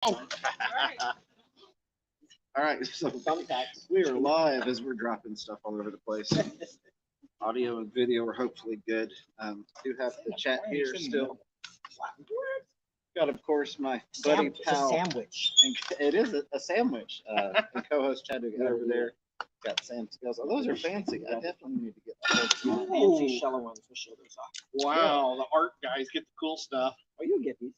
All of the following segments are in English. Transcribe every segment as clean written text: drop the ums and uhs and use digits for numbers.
Oh. All right, so we are live as we're dropping stuff all over the place. Audio and video are hopefully good. Do have the chat here still. Got, of course, my buddy pal. It's a sandwich. And it is a sandwich. And co-host Chadwick over there. Got Sam Scales. Oh, those are fancy. I definitely need to get the fancy shallow ones. We'll show those off. Wow, the art guys get the cool stuff. Oh, you'll get these.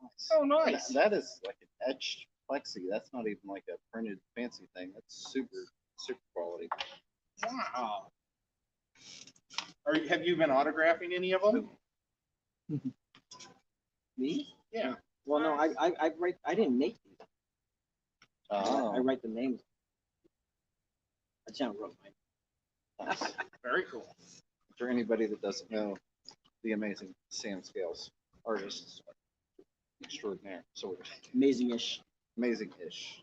Nice. Oh, nice. That is like an etched plexi. That's not even like a printed fancy thing. That's super quality. Wow. Have you been autographing any of them? Me? Yeah. Well, no, I didn't make these. Oh. I write the names. I sound wrote mine. Very cool. For anybody that doesn't know, the amazing Sam Scales, artist extraordinaire, sort of. Amazing-ish. Amazing-ish.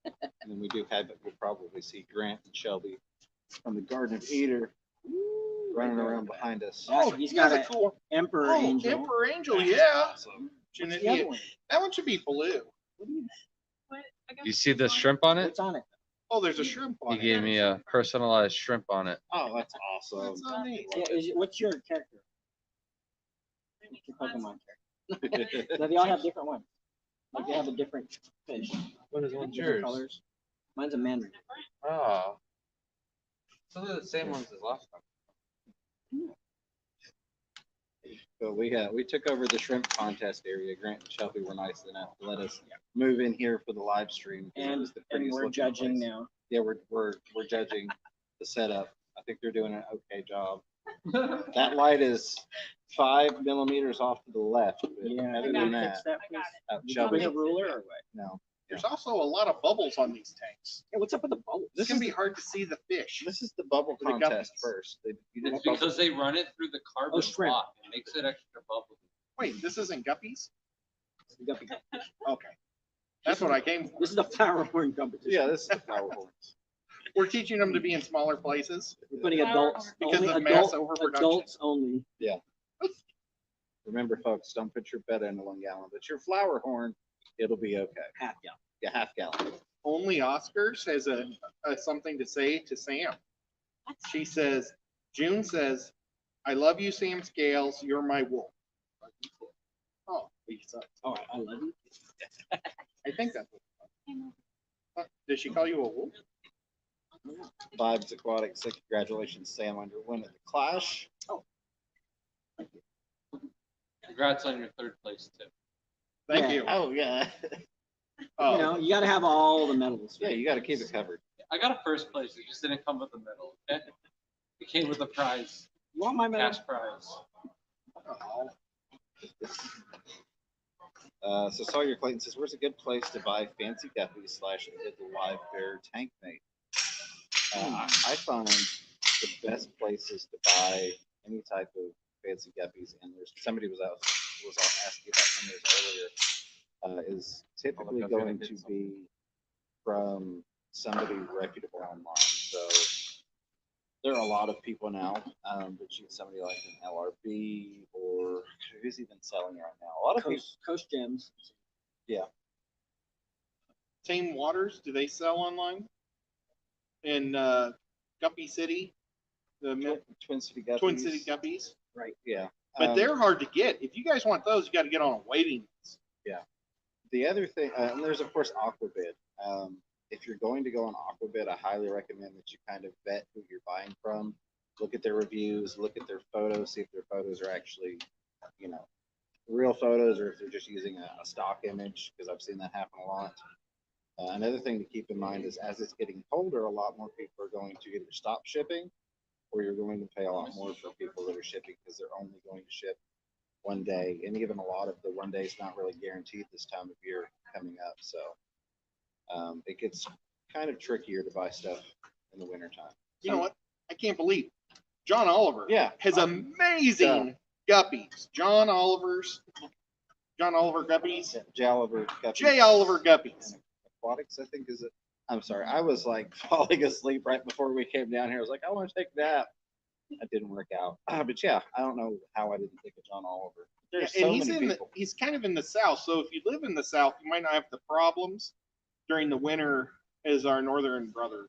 And then we do have, we'll probably see Grant and Shelby from the Garden of Eden running around behind us. Oh, he's got a cool Emperor Angel. Emperor Angel, yeah. Awesome. What's the other one? That one should be blue. You see the shrimp on it? What's on it? Oh, there's a shrimp on He it. gave me a personalized shrimp on it. Oh, that's awesome. That's so neat. Yeah, what's your character? Your Pokemon character. No, they all have different ones. Like they have a different fish. What is one Different colors. Mine's a mandarin. Oh. So they're the same ones as last time. But we took over the shrimp contest area. Grant and Shelby were nice enough to let us move in here for the live stream. And we're judging now. Yeah, we're judging the setup. I think they're doing an okay job. That light is 5 millimeters off to the left. But Yeah, other than that, Did you Shelby, bring a ruler or what? no. There's also a lot of bubbles on these tanks. Hey, what's up with the bubbles? This can be hard to see the fish. This is the bubble The contest guppies. first. You did It's bubble- because they run it through the carbon shrimp. block. It makes it extra bubbly. Wait, this isn't guppies? Guppy. Okay. That's what I came for. This is the flower horn competition. Yeah, this is the flower horns. We're teaching them to be in smaller places. We're putting adults Because only. of mass overproduction. Adults only. Remember, folks, don't put your betta in a 1 gallon, but your flower horn, it'll be okay. Half gallon. Yeah, half gallon. Only Oscars has a something to say to Sam. She says, June says, I love you, Sam Scales. You're my wolf. Oh, he sucks. All right, I love you. I think that's what. Did she call you a wolf? Vibes Aquatic, so congratulations, Sam, on your win at the Clash. Congrats on your 3rd place too. Thank Yeah. you. Oh, yeah. Oh, You know, you got to have all the medals. Yeah, you got to keep it covered. I got a 1st place. It just didn't come with a medal. Okay? It came with a prize, You want my medal? cash prize. So Sawyer Clayton says, where's a good place to buy fancy guppies / the live bear tank mate? I find the best places to buy any type of fancy guppies, and there's somebody was asking about one of those earlier, is typically going to be from somebody reputable online. So there are a lot of people now, but you get somebody like an LRB or who's even selling right now. A lot of people. Coast Gems. Tame Waters, do they sell online? In Guppy City? The Twin City Guppies. Twin City Guppies? Right. Yeah. But they're hard to get. If you guys want those, you got to get on a waiting list. The other thing, and there's of course Aquabid. If you're going to go on Aquabid, I highly recommend that you kind of vet who you're buying from. Look at their reviews, look at their photos, see if their photos are actually, real photos or if they're just using a stock image, because I've seen that happen a lot. Another thing to keep in mind is as it's getting colder, a lot more people are going to either stop shipping or you're going to pay a lot more for people that are shipping because they're only going to ship 1 day. And even a lot of the 1 day is not really guaranteed this time of year coming up. So it gets kind of trickier to buy stuff in the wintertime. You know what? I can't believe John Oliver has amazing guppies. John Oliver Guppies. J. Oliver Guppies. J. Oliver Guppies. And Aquatics, I think, is it? I'm sorry. I was like falling asleep right before we came down here. I was like, I want to take a nap. that didn't work out. But yeah, I don't know how I didn't think of John Oliver. There's and so he's many in the, people. he's kind of in the south. So if you live in the south, you might not have the problems during the winter as our northern brothers.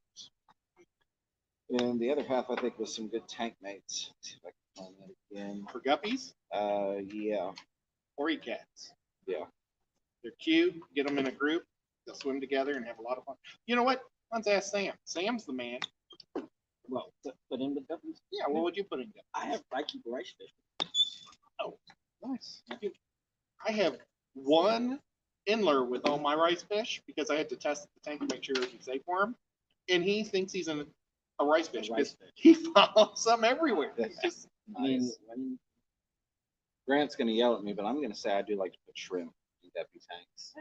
And the other half, I think, was some good tank mates. Let's see if I can find that again. For guppies Yeah, or cats. yeah. They're cute. Get them in a group. They'll swim together and have a lot of fun. You know what? Let's ask Sam. Sam's the man. Well, put in with guppies. Yeah, what would you put in guppies? I keep rice fish. Oh, Nice. I have one inler with all my rice fish because I had to test the tank to make sure it was safe for him. And he thinks he's a rice fish rice because fish. he follows them everywhere. It's just I mean, Nice. when Grant's gonna yell at me, but I'm gonna say I do like to put shrimp in guppy tanks.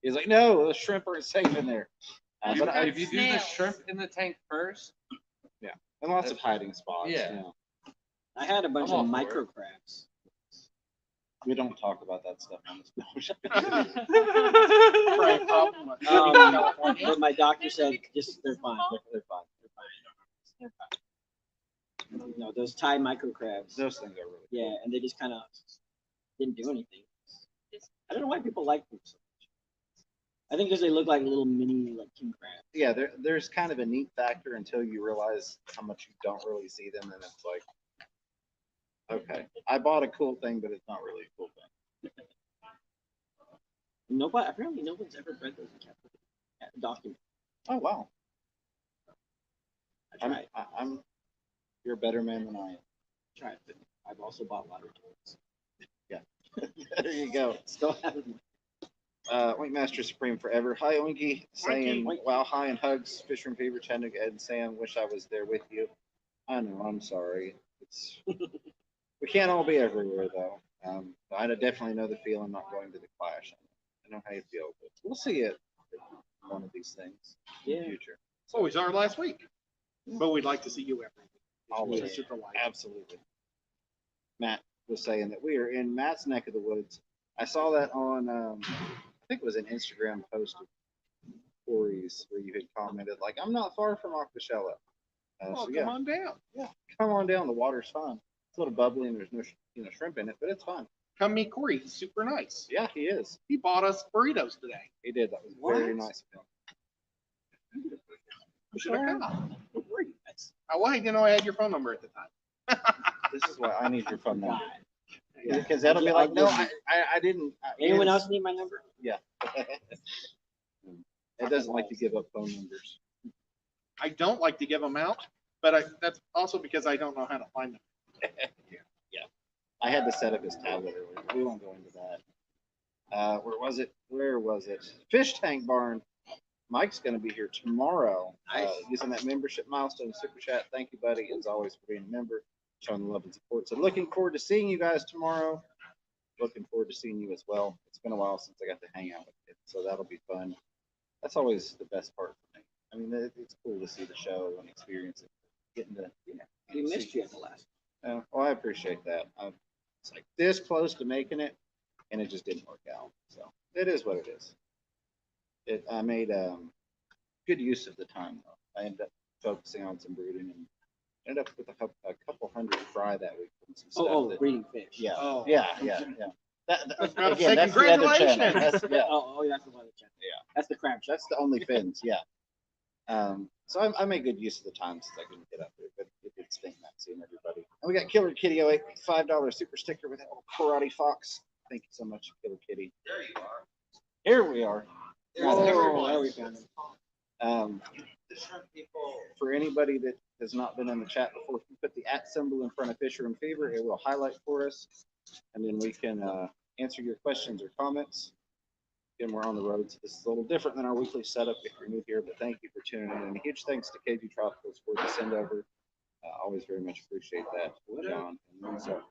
He's like, no, the shrimp aren't safe in there. If But if you do the shrimp in the tank first, and lots of hiding spots. Yeah. You know. I had a bunch I'm all of for it. micro crabs. We don't talk about that stuff on this show. probably a problem with California. But my doctor said just they're fine. They're fine. They're fine. No, those Thai micro crabs. Those things are really Yeah, and they just kind of didn't do anything. I don't know why people like them so much. I think because they look like little mini like king crabs. yeah, there's kind of a neat factor until you realize how much you don't really see them, and it's like, okay, I bought a cool thing, but it's not really a cool thing. Nobody apparently no one's ever bred those in captivity. Document. Oh wow, I tried. I'm you're a better man than I am. Tried, but I've also bought water toys. There you go. Still haven't. Wink Master Supreme forever. Hi Winky, saying Winky. wow, hi and hugs. Fisherman Fever, Chattanooga, Ed and Sam. Wish I was there with you. I know, I'm sorry. It's we can't all be everywhere though. I definitely know the feeling not going to the Clash. I know how you feel, but we'll see it one of these things in Yeah. the future. Oh, he's our last week. But we'd like to see you every week. Always. It's such a delight. Absolutely. Matt was saying that we are in Matt's neck of the woods. I saw that on, I think it was an Instagram post of Corey's where you had commented, like, I'm not far from Aquashella. Oh, So come yeah, on down. come on down. The water's fine. It's a little bubbly and there's no shrimp in it, but it's fine. Come meet Corey. He's super nice. Yeah, he is. He bought us burritos today. He did. That was What? very nice of him. We should have come. That's Why didn't know I had your phone number at the time? This is why I need your phone number. Yeah. Because that'll be I'll like, no, give I didn't. Anyone it's- else need my number? Yeah. It doesn't like to give up phone numbers. I don't like to give them out, but that's also because I don't know how to find them. I had to set up his tablet earlier. We won't go into that. Where was it? Where was it? Fish Tank Barn. Mike's going to be here tomorrow using that membership milestone super chat. Thank you, buddy, as always, for being a member, showing the love and support. So looking forward to seeing you guys tomorrow. Looking forward to seeing you as well. It's been a while since I got to hang out with you, so that'll be fun. That's always the best part for me. I mean, it's cool to see the show and experience it. Getting to, We missed you at the last. well, I appreciate that. It's like this close to making it, and it just didn't work out. So it is what it is. I made good use of the time though. I ended up focusing on some brooding and ended up with a couple hundred fry that week. From some stuff that, Breeding fish. yeah, Oh. yeah. I was about to say, that's the other channel. congratulations. That's, yeah, Oh, that's the one. Yeah. That's the crab chef. that's the only fins. Yeah. So I made good use of the time since I couldn't get up there, but it did stink not seeing everybody. And we got Killer Kitty 08 $5 super sticker with that little karate fox. Thank you so much, Killer Kitty. there you are. Here we are. Oh, There there we found him. The shrimp people. For anybody that has not been in the chat before, if you put the @ symbol in front of Fisherman Fever, it will highlight for us, and then we can answer your questions or comments. Again, we're on the road, so this is a little different than our weekly setup if you're new here, but thank you for tuning in. And a huge thanks to KG Tropicals for the send over. Always very much appreciate that, John. And so,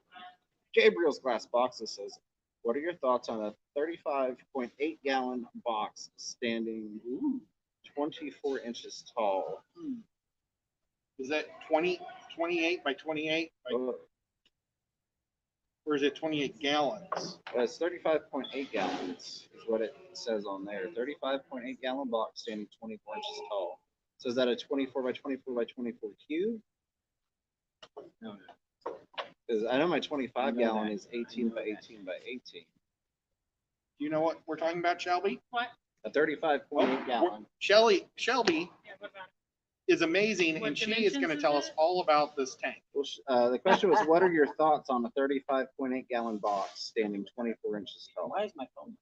Gabriel's Glass Boxes says, what are your thoughts on a 35.8 gallon box standing 24 inches tall? Is that 28 by 28? Or is it 28 gallons? It's 35.8 gallons is what it says on there. 35.8 gallon box standing 24 inches tall. So is that a 24 by 24 by 24 cube? No. Because I know my 25 I know gallon that. is 18 I by know that. 18 by 18. Do you know what we're talking about, Shelby? What? A 35.8 gallon. Shelby Yeah, what about is amazing, What and she is going to dimensions tell is us it? all about this tank. Well, the question was, what are your thoughts on a 35.8 gallon box standing 24 inches tall? Why is my phone?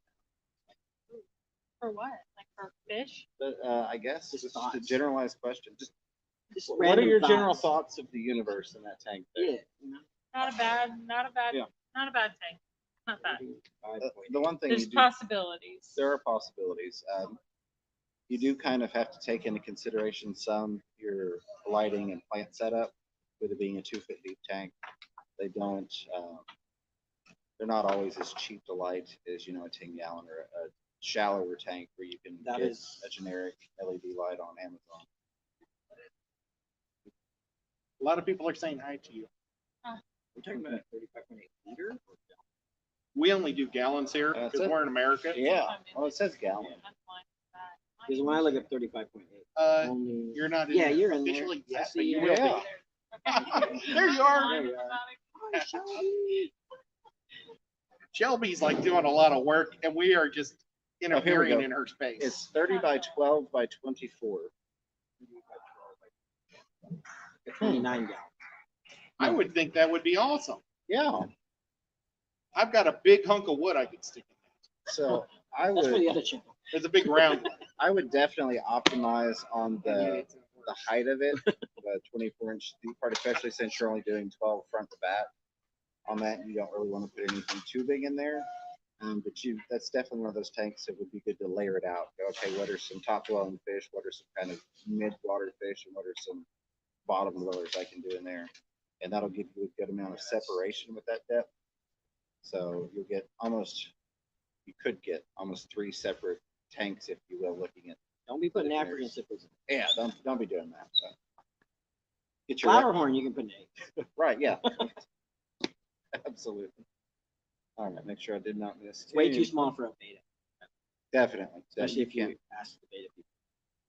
for what? Like for fish? But, I guess Just it's just a thoughts. generalized question. Just Just what are random your general thoughts. thoughts of the universe in that tank there? Yeah. You know? Not a bad, Yeah. not a bad tank. Not bad. The one thing There's you do, possibilities. there are possibilities. You do kind of have to take into consideration your lighting and plant setup, with it being a 2-foot deep tank. They don't, they're not always as cheap to light as, a 10 gallon or a shallower tank where you can That get is- a generic LED light on Amazon. A lot of people are saying hi to you. We're talking about 35.8 liter. We only do gallons here That's because it. we're in America. Yeah, well, it says gallon. That's fine. Because when I look at 35.8, only. You're not in Yeah, there you're in there. officially I yet, but see you you. will Yeah. be. There you are. There you are. Shelby's like doing a lot of work, and we are just Oh, here we interfering go. in her space. It's 30 by 12 by 24. 29 gallons. I would think that would be awesome. Yeah, I've got a big hunk of wood I could stick in that. so I That's for would, the other channel. It's a big round one. I would definitely optimize on the height of it, the 24-inch deep part, especially since you're only doing 12 front to back. On that, you don't really want to put anything too big in there. But that's definitely one of those tanks that would be good to layer it out. Go, okay, what are some top dwelling fish? What are some kind of mid-water fish? And what are some bottom dwellers I can do in there? And that'll give you a good amount of separation with that depth. So you could get almost 3 separate tanks, if you will, looking at. Don't be putting African cichlids in. Yeah, don't be doing that. So. Get Flower horn, you can put an egg. right, yeah. Absolutely. All right, make sure I did not miss. It's way any. too small for a beta, Definitely. especially if you can't- ask the beta people.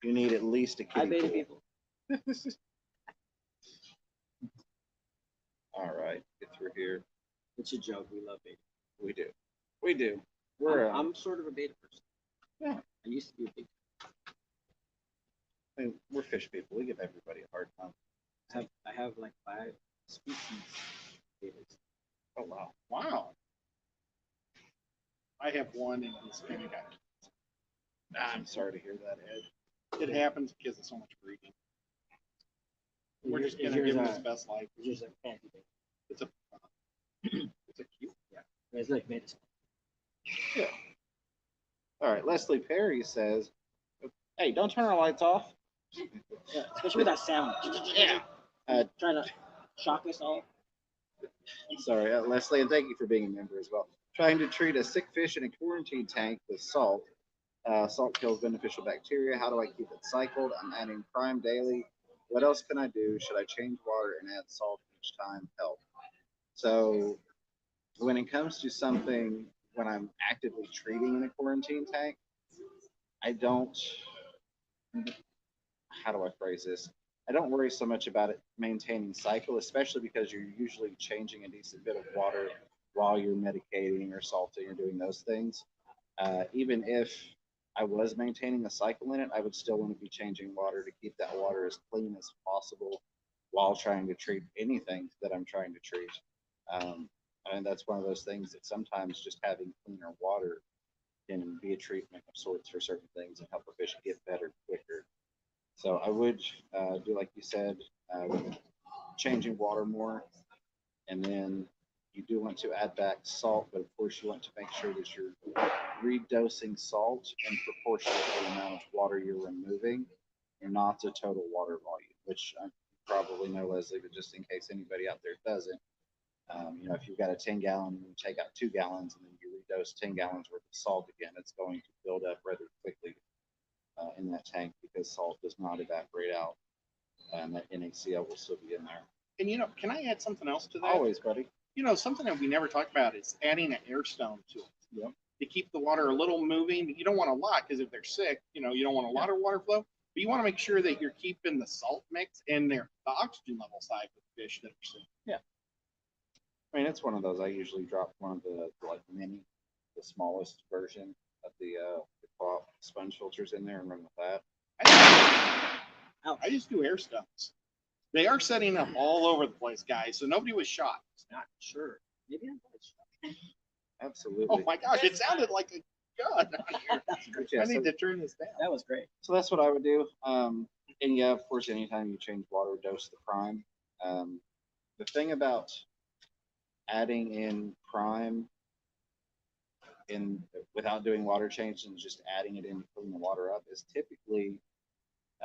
You need at least a Hi, kiddie beta pool. people. All right, get through here. It's a joke. We love beta. We do. We do. We're I'm sort of a beta person. Yeah. I used to be a big. we're fish people. We give everybody a hard time. I have like 5 species. Betas. Oh wow. Wow. I have one, and he's kind of got. I'm sorry to hear that, Ed. It happens because of so much breeding. We're just gonna Here's give him a- his best life. Here's a fancy thing. It's a It's a cute. It's like betas. All right, Leslie Perry says, "Hey, don't turn our lights off." Yeah, especially with that sound. Yeah. Trying to shock us all. Sorry, Leslie, and thank you for being a member as well. Trying to treat a sick fish in a quarantine tank with salt. Salt kills beneficial bacteria. How do I keep it cycled? I'm adding prime daily. What else can I do? Should I change water and add salt each time? Help. So when it comes to something, when I'm actively treating in a quarantine tank, I don't, how do I phrase this? I don't worry so much about it maintaining cycle, especially because you're usually changing a decent bit of water while you're medicating or salting or doing those things. Even if I was maintaining a cycle in it, I would still want to be changing water to keep that water as clean as possible while trying to treat anything that I'm trying to treat. And that's one of those things that sometimes just having cleaner water can be a treatment of sorts for certain things and help a fish get better quicker. So I would do like you said, changing water more, and then you do want to add back salt, but of course you want to make sure that you're redosing salt in proportion to the amount of water you're removing, and not the total water volume, which I probably know, Leslie, but just in case anybody out there doesn't, if you've got a 10 gallon and you take out 2 gallons and then you redose 10 gallons worth of salt again, it's going to build up rather quickly in that tank because salt does not evaporate out, and that NaCl will still be in there. And can I add something else to that? Always, buddy. Something that we never talked about is adding an air stone to it. Yep. To keep the water a little moving. You don't want a lot because if they're sick, you don't want a lot of water flow. But you want to make sure that you're keeping the salt mix and the oxygen levels high for the fish that are sick. I mean, it's one of those. I usually drop one of the like mini, the smallest version of the cloth sponge filters in there and run with that. I just do air stones. They are setting up all over the place, guys. So nobody was shot. Not sure. Maybe I'm not sure. Absolutely. Oh my gosh, it sounded like a gun. That's great. Yeah, I need to turn this down. That was great. so that's what I would do. And yeah, of course, anytime you change water, dose the prime. The thing about adding in prime in without doing water change and just adding it in, putting the water up is typically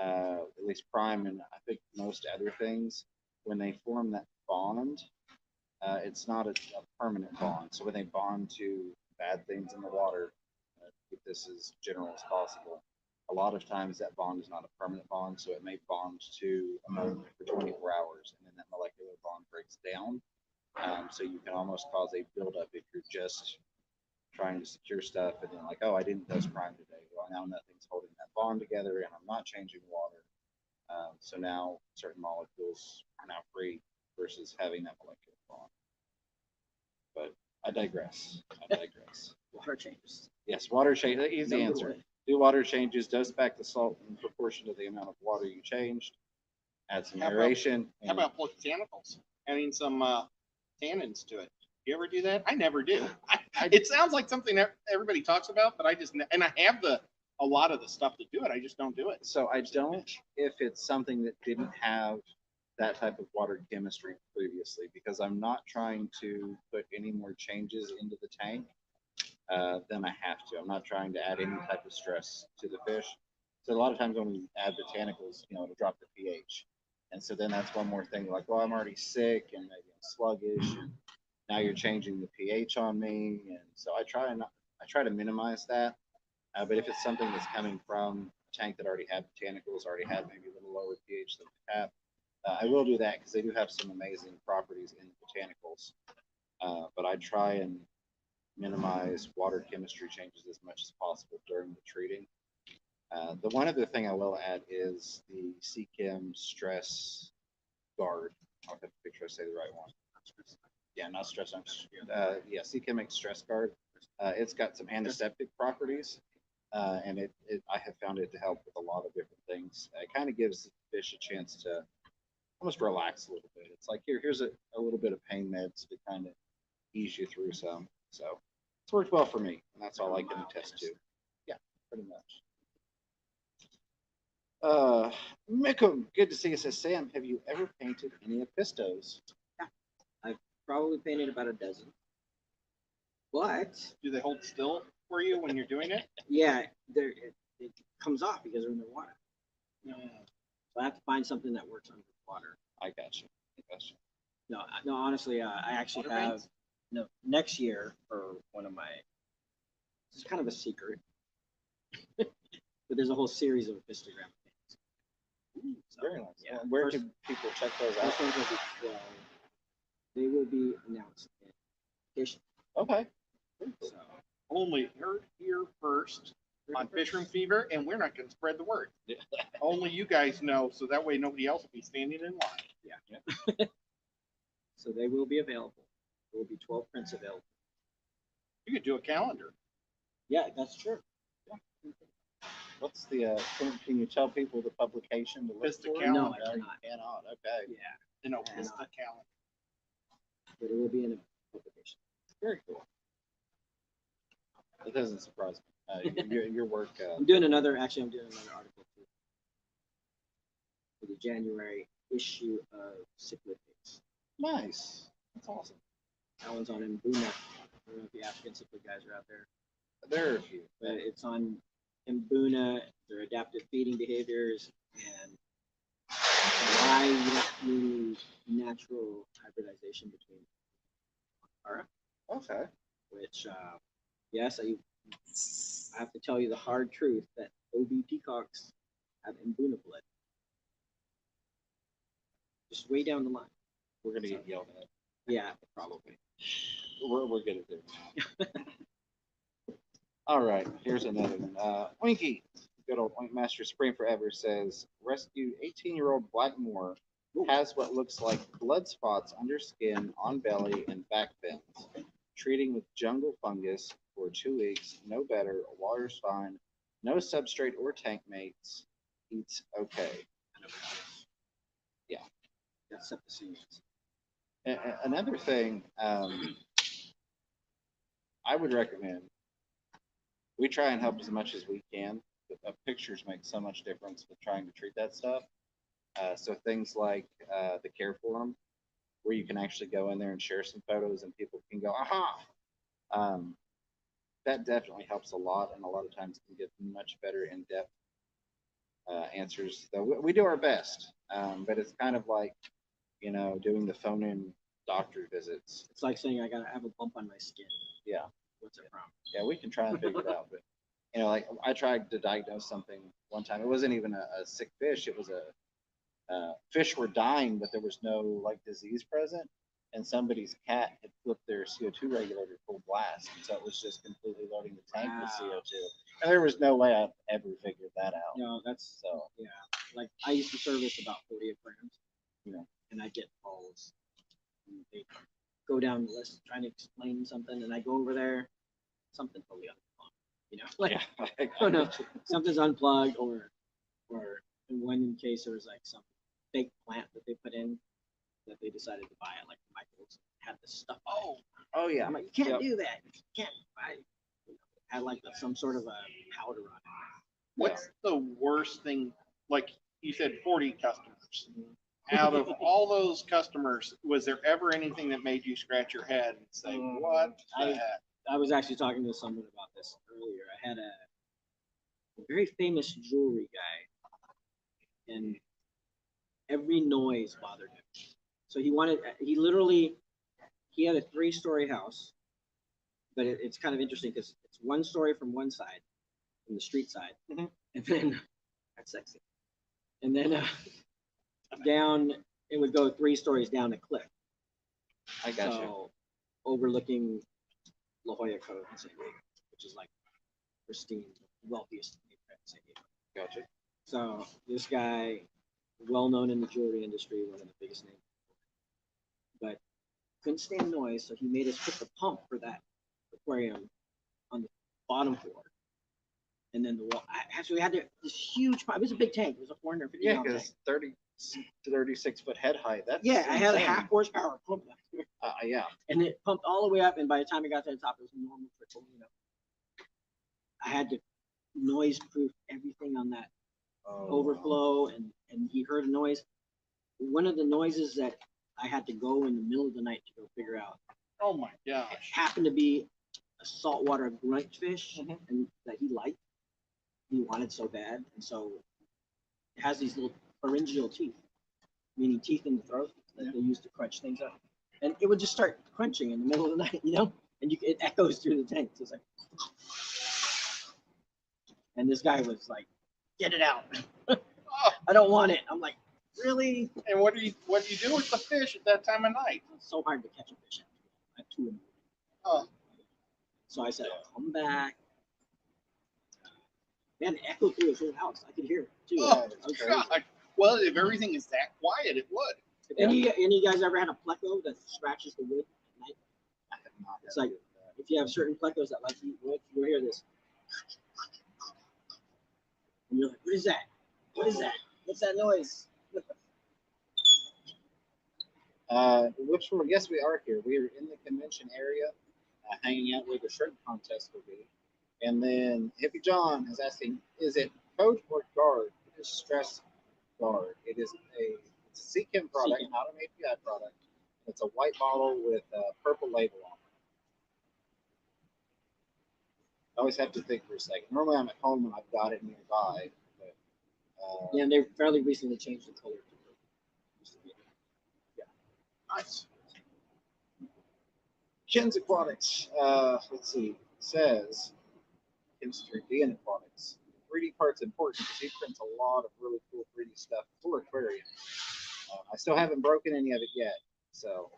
at least prime and I think most other things when they form that bond, it's not a permanent bond. So when they bond to bad things in the water, keep this as general as possible. A lot of times that bond is not a permanent bond, so it may bond to ammonia for 24 hours, and then that molecular bond breaks down. So you can almost cause a buildup if you're just trying to secure stuff, and then like, oh, I didn't dose prime today. Well, now nothing's holding that bond together, and I'm not changing water. So now certain molecules are now free versus having that molecular bond. But I digress. Water changes. Yes, water change. Easy Number answer. one. Do water changes. Dose back the salt in proportion to the amount of water you changed. Add some How about- aeration. How about botanicals? Adding some tannins to it. You ever do that? I never do. It sounds like something that everybody talks about, but I just and I have a lot of the stuff to do it. I just don't do it. So I don't if it's something that didn't have that type of water chemistry previously, because I'm not trying to put any more changes into the tank than I have to. I'm not trying to add any type of stress to the fish. So a lot of times when we add botanicals, it'll drop the pH. And so then that's one more thing like, well, I'm already sick and maybe I'm sluggish and now you're changing the pH on me. And so I try to minimize that. But if it's something that's coming from a tank that already had botanicals, already had maybe a little lower pH than we have, I will do that because they do have some amazing properties in botanicals. But I try and minimize water chemistry changes as much as possible during the treating. The one other thing I will add is the C-Chem stress guard. I'll have to make sure I say the right one. Yeah, not stress. Yeah, C-Chemic stress guard. It's got some antiseptic properties, and I have found it to help with a lot of different things. It kind of gives the fish a chance to almost relax a little bit. It's like here's a little bit of pain meds to kind of ease you through some. So it's worked well for me, and that's all I can attest to. Yeah, pretty much. Mikum, good to see you. Says Sam, have you ever painted any Epistos? I've probably painted about a dozen. But Do they hold still for you when you're doing it? yeah, it comes off because they're in the water. So I have to find something that works under water. I got you. No, honestly, I actually Water have paints? next year for one of my. It's kind of a secret, but there's a whole series of histogram paintings. So, Very nice. Yeah, Where first, can people check those out? first ones will be 12. They will be announced in vacation. Okay. So Only heard here first on Fish Room Fever, and we're not going to spread the word. Only you guys know, so that way nobody else will be standing in line. So they will be available. There will be 12 prints available. You could do a calendar. Yeah, that's true. What's the? Can you tell people the publication to look Vista for? Calendar. No, I You cannot. cannot. Okay. Yeah, You know, Yeah. it's the calendar. but it will be in a publication. Very cool. It doesn't surprise me. Your work. I'm doing another article too, for the January issue of Cichlid Pigs. Nice. That's awesome. That one's on Mbuna. I don't know if the African cichlid guys are out there, There are a few. but it's on Mbuna, their adaptive feeding behaviors, and why you don't need natural hybridization between Ara, Okay. which, yes, I have to tell you the hard truth that OB peacocks have Mbuna blood. Just way down the line. We're gonna get yelled at. Yeah, probably. We're good at it. All right. Here's another one. Winky, good old Wink Master Spring Forever says rescued 18-year-old Blackmore Has what looks like blood spots under skin, on belly, and back fins. Treating with jungle fungus for 2 weeks, no better. Water's fine. No substrate or tank mates. Eats okay. Yeah. That's up to see. Another thing I would recommend, we try and help as much as we can, but pictures make so much difference with trying to treat that stuff. So things like the care forum, where you can actually go in there and share some photos and people can go, aha! That definitely helps a lot, and a lot of times can get much better in-depth answers. So we do our best, but it's kind of like, doing the phone-in doctor visits. It's like saying I have a bump on my skin. Yeah. What's it from? Yeah, we can try and figure it out, but like I tried to diagnose something one time. It wasn't even a sick fish. It was fish were dying, but there was no like disease present, and somebody's cat had flipped their CO2 regulator full blast, and so it was just completely loading the tank with Wow. CO2. And there was no way I'd ever figured that out. No, that's So yeah. Like I used to service about 40 aquariums, Yeah. and I get calls. And they go down the list trying to explain something, and I go over there, something totally unplugged. Like yeah, oh no, something's unplugged, or in one case there was like some fake plant that they put in that they decided to buy at like Michael's, had this stuff. oh yeah. I'm like, you can't Yep. do that. You can't buy. Had like some sort of a powder on it. What's the worst thing? Like you said, 40 customers. Out of all those customers, was there ever anything that made you scratch your head and say, "What the heck?" I was actually talking to someone about this earlier. I had a very famous jewelry guy, and every noise bothered him. So he had a 3-story house, but it's kind of interesting because it's 1 story from one side, from the street side, Mhm. and then that's sexy, and then down it would go 3 stories down a cliff. I got you. So overlooking La Jolla Cove in San Diego, which is like pristine, wealthiest neighborhood in San Diego. Gotcha. So this guy, well known in the jewelry industry, one of the biggest names, but couldn't stand noise, so he made us put the pump for that aquarium on the bottom floor, and then the wall. Actually, we had this huge pump. It was a big tank. It was a 450 Yeah, gallon tank. because 36-foot head height. That's Yeah, I had a insane. 1/2 horsepower pump, Yeah. and it pumped all the way up. And by the time it got to the top, it was normal trickle. I had to noise proof everything on that Oh, overflow, and he heard a noise. One of the noises that I had to go in the middle of the night to go figure out Oh my gosh! happened to be a saltwater grunt fish, Mhm. and that he liked. He wanted so bad, and so it has these little pharyngeal teeth, meaning teeth in the throat that they use to crunch things up. And it would just start crunching in the middle of the night, and it echoes through the tank. So it's like, and this guy was like, "Get it out! I don't want it." I'm like, "Really?" And what do you do with the fish at that time of night? It's so hard to catch a fish. I have 2 of them. Oh, So I said, "I'll come back." Man, it echoed through his whole house. I could hear it too. oh It was crazy. God! Well, if everything is that quiet, it would. Any of you guys ever had a pleco that scratches the wood at night? I have not It's ever like did that. if you have certain plecos that like to eat wood, you'll hear this. And you're like, what is that? What is that? What's that noise? Which one? Yes, we are here. We are in the convention area, hanging out where the shrimp contest will be. And then Hippie John is asking, is it code or guard? It is stress guard. It's a CChem product, CChem. not an API product. It's a white bottle with a purple label on it. I always have to think for a second. Normally I'm at home and I've got it nearby. But, Yeah, and they fairly recently changed the color. Nice. Ken's Aquatics, let's see, says Ken's 3D and Aquatics. 3D part's important because he prints a lot of really cool 3D stuff for Aquarium. I still haven't broken any of it yet, so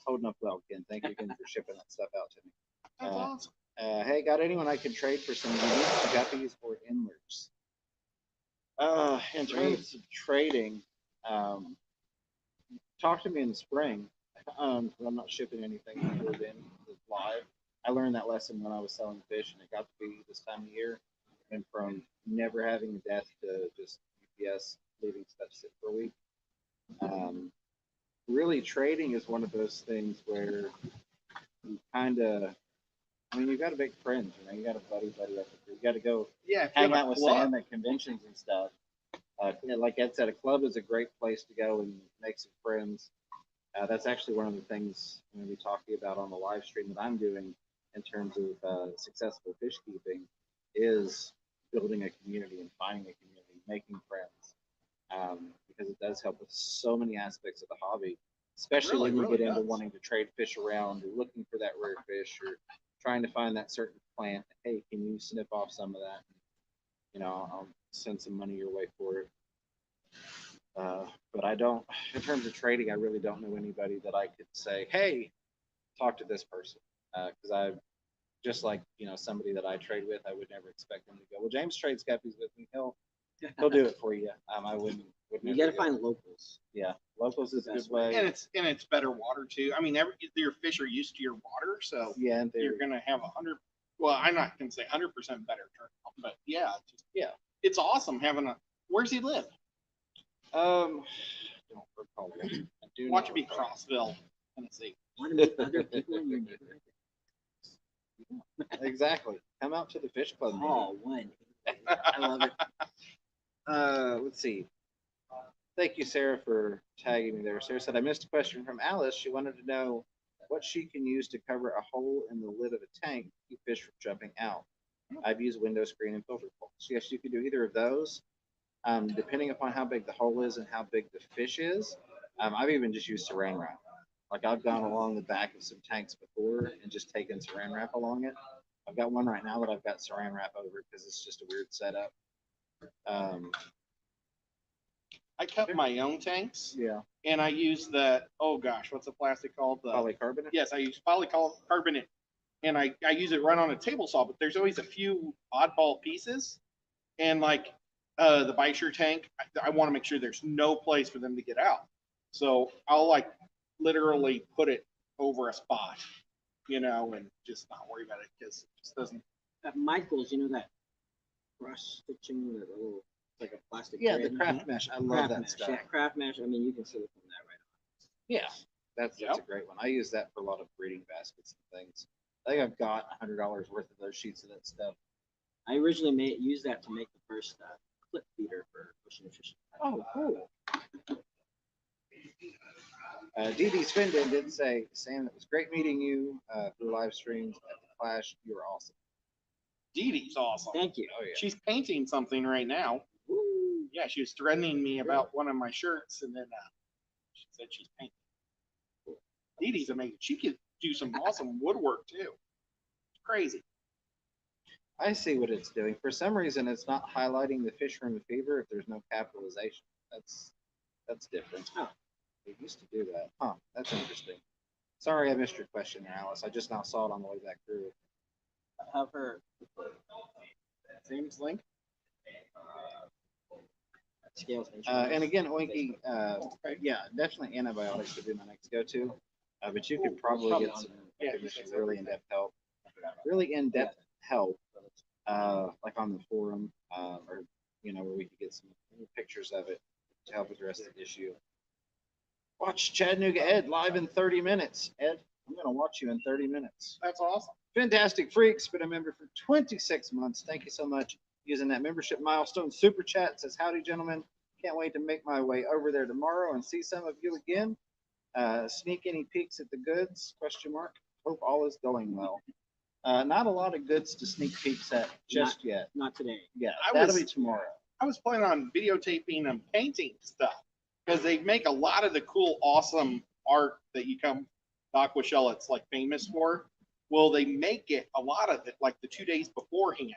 holding up well, Ken. Thank you again for shipping that stuff out to me. That's awesome. Hey, got anyone I could trade for some unique guppies or endlers? In terms of trading, talk to me in the spring. 'Cause I'm not shipping anything before then. It's live. I learned that lesson when I was selling fish, and it got to be this time of year. And from never having a desk to just UPS leaving stuff sit for a week. Really, trading is one of those things where you kind of, I mean, you got to make friends. You know, you got to buddy up. You got to go Yeah, if you hang have a out with club. Sam at conventions and stuff. Like Ed said, a club is a great place to go and make some friends. That's actually one of the things I'm going to be talking about on the live stream that I'm doing in terms of successful fish keeping is building a community and finding a community, making friends, because it does help with so many aspects of the hobby, especially Really, when you really get into does. wanting to trade fish around or looking for that rare fish or trying to find that certain plant. Hey, can you snip off some of that? You know, I'll send some money your way for it. But I don't, in terms of trading, I really don't know anybody that I could say, hey, talk to this person. Because I, just like, you know, somebody that I trade with, I would never expect them to go, well, James trades guppies with me. He'll do it for you. I wouldn't You never gotta go. find locals. Yeah, locals is a good Best way. way. And it's better water too. I mean, your fish are used to your water, so Yeah, and you're gonna have 100. Well, I'm not gonna say 100% better turnout, but yeah, yeah. it's awesome having a. Where's he live? Don't recall. I do Watch not it be recall. Crossville, Tennessee. Want to meet other people in your neighborhood? Exactly. Come out to the fish club. meeting. Oh, one. I love it. Let's see. Thank you, Sarah, for tagging me there. Sarah said, I missed a question from Alice. She wanted to know what she can use to cover a hole in the lid of a tank to keep fish from jumping out. I've used window screen and filter pulls. Yes, you can do either of those. Depending upon how big the hole is and how big the fish is, I've even just used saran wrap. Like I've gone along the back of some tanks before and just taken saran wrap along it. I've got one right now that I've got saran wrap over because it's just a weird setup. I cut my own tanks, Yeah, and I use that. Oh gosh, what's the plastic called? The polycarbonate. Yes, I use polycarbonate, and I use it right on a table saw. But there's always a few oddball pieces, and like the Beischer tank, I want to make sure there's no place for them to get out. So I'll like literally put it over a spot, you know, and just not worry about it because it just doesn't. At Michael's, you know that cross stitching, that little, like a plastic. Yeah, the thread? craft mesh. I love Craft that mesh. stuff. Yeah, craft mesh. I mean, you can silicone that right Yeah, that's a Yep. great one. I use that for a lot of breeding baskets and things. I think I've got $100 worth of those sheets of that stuff. on. I originally used that to make the first clip feeder for fishing and fishing. Oh, cool. Dee Dee Svindon did say, Sam, it was great meeting you through live streams at the Clash. You were awesome. Dee Dee's awesome. Thank you. Oh, yeah. She's painting something right now. Woo. Yeah, she was threatening me about one of my shirts, and then she said she's painting. Dee Dee's amazing. She could do some awesome woodwork too. It's crazy. I see what it's doing. For some reason, it's not highlighting the fish room fever if there's no capitalization. That's different. Oh. It used to do that. Huh, that's interesting. Sorry I missed your question there, Alice. I just now saw it on the way back through. Have her Sam's link. scales. And again, Oinky, yeah, definitely antibiotics would be my next go-to. But you could probably get some really in-depth help. Really in-depth help, like on the forum, or you know, where we could get some pictures of it to help address the issue. Watch Chattanooga Ed live in 30 minutes. Ed, I'm going to watch you in 30 minutes. That's awesome. Fantastic Freaks, been a member for 26 months. Thank you so much. Using that membership milestone super chat says, howdy, gentlemen. Can't wait to make my way over there tomorrow and see some of you again. Sneak any peeks at the goods? Question mark. Hope all is going well. Not a lot of goods to sneak peeks at just yet. Not today. Yeah, I that'll was- be tomorrow. I was planning on videotaping and painting stuff because they make a lot of the cool, awesome art that you come to Aquashella. It's like famous for. Well, they make it a lot of it like the 2 days beforehand,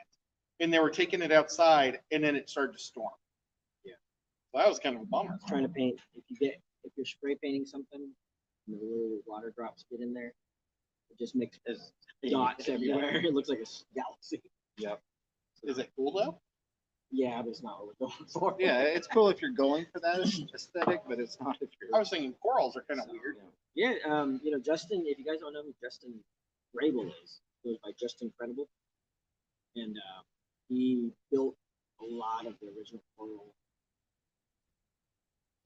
and they were taking it outside, and then it started to storm. Yeah, so that was kind of a bummer. I was trying to paint. If you're spray painting something, and the little water drops get in there, it just makes dots everywhere. It looks like a galaxy. Yep. Is it cool though? Yeah, but it's not what we're going for. Yeah, it's cool if you're going for that aesthetic, but it's not if you're. I was thinking corals are kind of weird. Yeah, Justin, if you guys don't know who Justin Grable is, he goes by Just Incredible. And he built a lot of the original coral,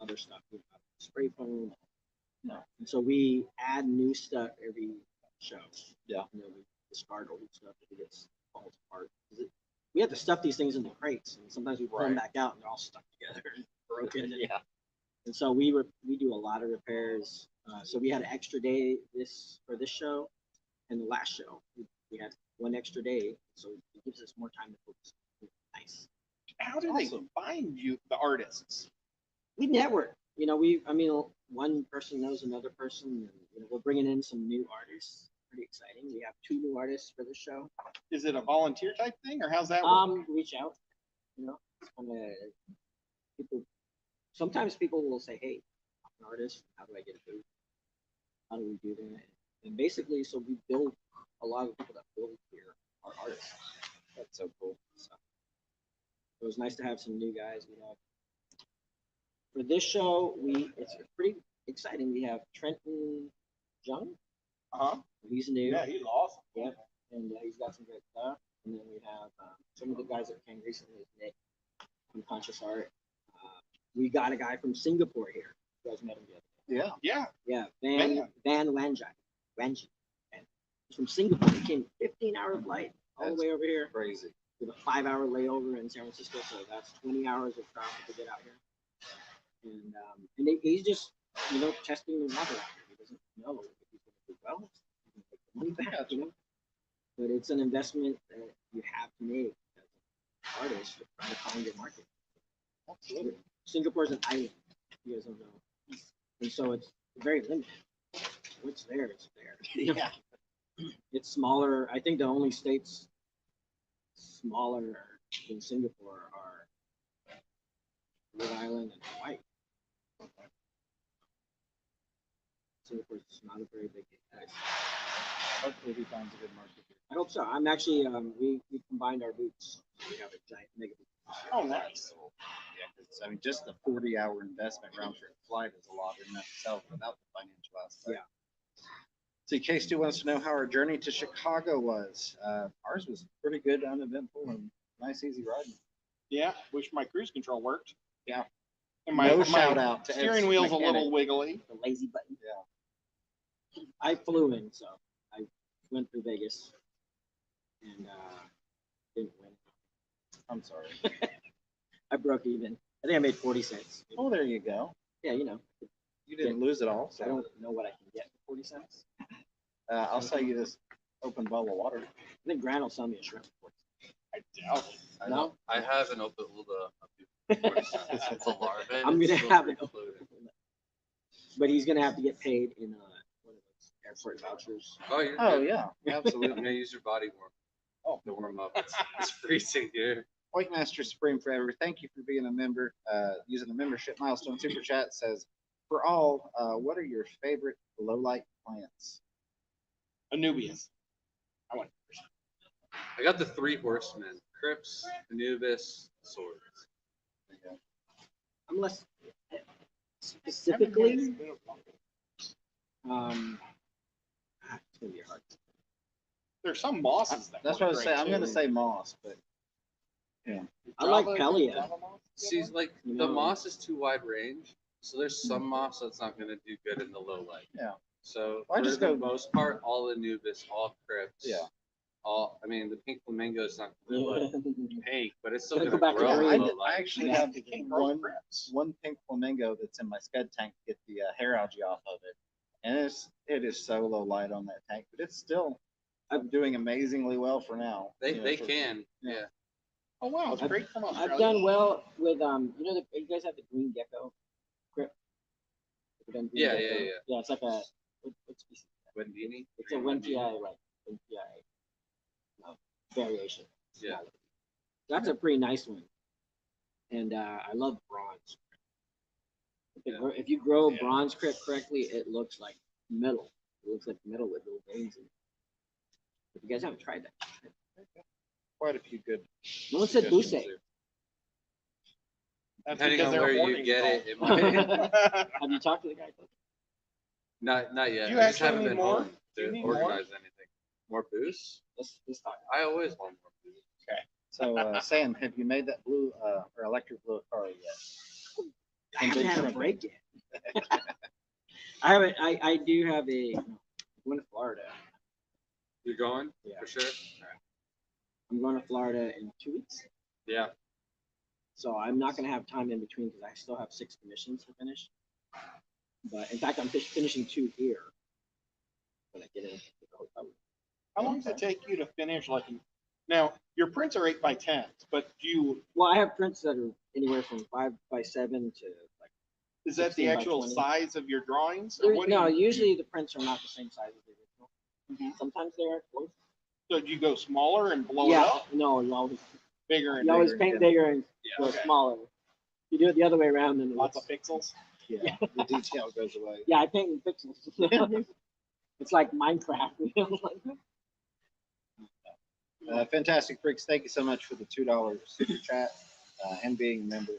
other stuff, spray foam. No. And so we add new stuff every show. Yeah. We discard old stuff if it gets falls apart. We have to stuff these things into crates, and sometimes we pull them back out and they're all stuck together and broken. Yeah. And so we do a lot of repairs. So we had an extra day for this show, and the last show we had one extra day, so it gives us more time to focus. Nice. How do they find you, the artists? We network. One person knows another person, and we're bringing in some new artists. Pretty exciting. We have 2 new artists for the show. Is it a volunteer type thing, or how's that work? Reach out. It's kind of people. Sometimes people will say, "Hey, I'm an artist. How do I get a booth? How do we do that?" And basically, so we build a lot of people that build here are artists. That's so cool. So it was nice to have some new guys. For this show, it's pretty exciting. We have Trenton Jung. He's new. Yeah, he's awesome. Yep. And he's got some great stuff. And then we have some of the guys that came recently, Nick from Conscious Art. We got a guy from Singapore here. You guys met him the other day. Yeah. Yeah, Van Wanji. He's from Singapore. He came 15-hour flight all the way over here Crazy. with a 5-hour layover in San Francisco. So that's 20 hours of travel to get out here. And he's just testing the water out here. He doesn't know if he's going to do well. He can take the money back, But it's an investment that you have to make as an artist to try to find your market. Absolutely. Singapore's an island. You guys don't know. And so it's very limited. What's there is there. Yeah. It's smaller. I think the only states smaller than Singapore are Rhode Island and Hawaii. Singapore's not a very big place. Hopefully he finds a good market here. I hope so. I'm actually we combined our boots. We have a giant mega boot. Oh, nice. Yeah, because just the 40-hour investment round trip flight is a lot in itself without the financial aspect. Yeah. See, K2 wants to know how our journey to Chicago was. Ours was pretty good, uneventful, and nice, easy riding. Yeah, wish my cruise control worked. Yeah. And No shout out to steering Ed's wheel's mechanic. a little wiggly. The lazy button. Yeah. I flew in, so I went through Vegas and didn't win. I'm sorry. I broke even. I think I made 40 cents. Oh, there you go. Yeah, You didn't lose it all. So I don't know what I can get for 40 cents. I'll sell you this open bottle of water. I think Grant will sell me a shrimp for 40 I doubt it. I No? know. I have an open it's a larva. I'm It's gonna still have pretty it. fluid. But he's gonna have to get paid in one of those airport vouchers. Oh, you're Oh, good. yeah, I'm absolutely. gonna use your body warm. To warm up. It's freezing here. White Master Supreme Forever, thank you for being a member. Using the membership milestone super chat says, for all, what are your favorite low light plants? Anubias. I want I got the 3 horsemen: Crips, Anubis, Swords. I'm less specifically. It's gonna be hard. There's some bosses that That's work what I was saying. great, I'm going to too. say moss, but I like Java- Pelia. Java moss? See, like You the know. moss is too wide range, so there's some moss that's not gonna do good in the low light. Yeah. So Well, I for just the go- most part, all Anubis, all Crips. Yeah. I mean, the pink flamingo is not gonna look pink, but it's still Gotta gonna go back to grow green. in I, low did- I light. actually Yeah, have they can't grow one, crips. one pink flamingo that's in my scud tank to get the hair algae off of it. And it is so low light on that tank, but it's still doing amazingly well for now. They You know, they for- can. yeah. Yeah. Oh, wow. It's I've- great from Australia. I've done well with you guys have the green gecko grip. You've done green Yeah, gecko? yeah, yeah. Yeah, it's like a what species? Wendini. It's a Wentii like Wentii variation. Yeah. Smaller. That's a pretty nice one. And I love bronze. If you grow bronze crip correctly, it looks like metal. It looks like metal with little veins in it. If you guys haven't tried that, Quite a few good. no one said suggestions Buse. there. That's Depending because on they're where you hoarding get all. it, it might, Have you talked to the guy? not yet. You I just actually haven't need been more? home Do you to need more? organize anything. More booze? Let's talk. I always want more booze. So, Sam, have you made that blue or electric blue car yet? I haven't had a break yet. I haven't. I do have a. I'm going to Florida. You going? Yeah. For sure? I'm going to Florida in 2 weeks. Yeah. So I'm not going to have time in between because I still have 6 commissions to finish. But in fact, I'm finishing 2 here when I get in the hotel room. How long does it take you to finish now, your prints are 8x10s, but Well, I have prints that are anywhere from 5x7 to like. is that the 16 by actual 20. size of your drawings? Or what do No, you- usually the prints are not the same size as the original. Sometimes they are close. So do you go smaller and blow it Yeah, up? no, you always Bigger and you always bigger? paint bigger and Yeah. go Okay. smaller. You do it the other way around, then Lots of pixels? Yeah, the detail goes away. yeah, I paint in pixels. It's like Minecraft. You know? Fantastic Freaks, thank you so much for the $2 super chat and being a member.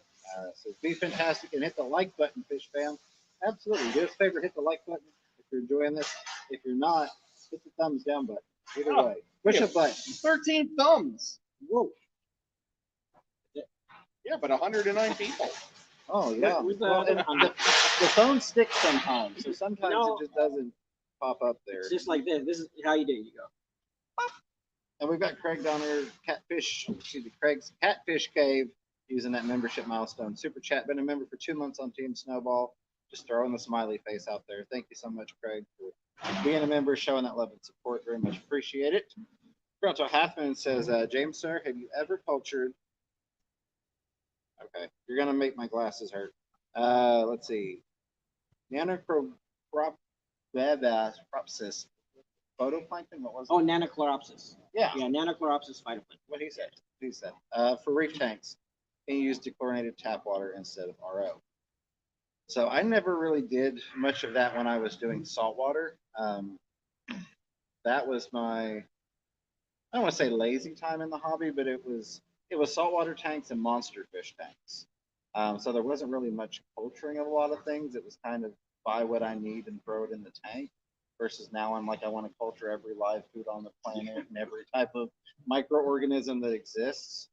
So be fantastic and hit the like button, Fish Fam. Absolutely. Do us a favor, hit the like button if you're enjoying this. If you're not, hit the thumbs down button. Either Oh, way, push yeah. a button. 13 thumbs. Whoa. Yeah, but 109 people. Oh, yeah. Who's Well, and the phone sticks sometimes, so sometimes No. it just doesn't pop up there. It's just like this. This is how you do it. You go. And we've got Craig down there, Craig's Catfish Cave, using that membership milestone super chat. Been a member for 2 months on Team Snowball. Just throwing the smiley face out there. Thank you so much, Craig, for being a member, showing that love and support. Very much appreciate it. Gronto Halfman says, James, sir, have you ever cultured? Okay, you're gonna make my glasses hurt. Let's see. Nanocropsis photoplankton. What was it? Oh, Nanochloropsis. Yeah. Yeah, Nanochloropsis phytoplankton. What he said. He said. For reef tanks, can you use dechlorinated tap water instead of RO? So I never really did much of that when I was doing saltwater. That was my, I don't want to say lazy time in the hobby, but it was saltwater tanks and monster fish tanks. So there wasn't really much culturing of a lot of things. It was kind of buy what I need and throw it in the tank. Versus now I'm like, I want to culture every live food on the planet and every type of microorganism that exists.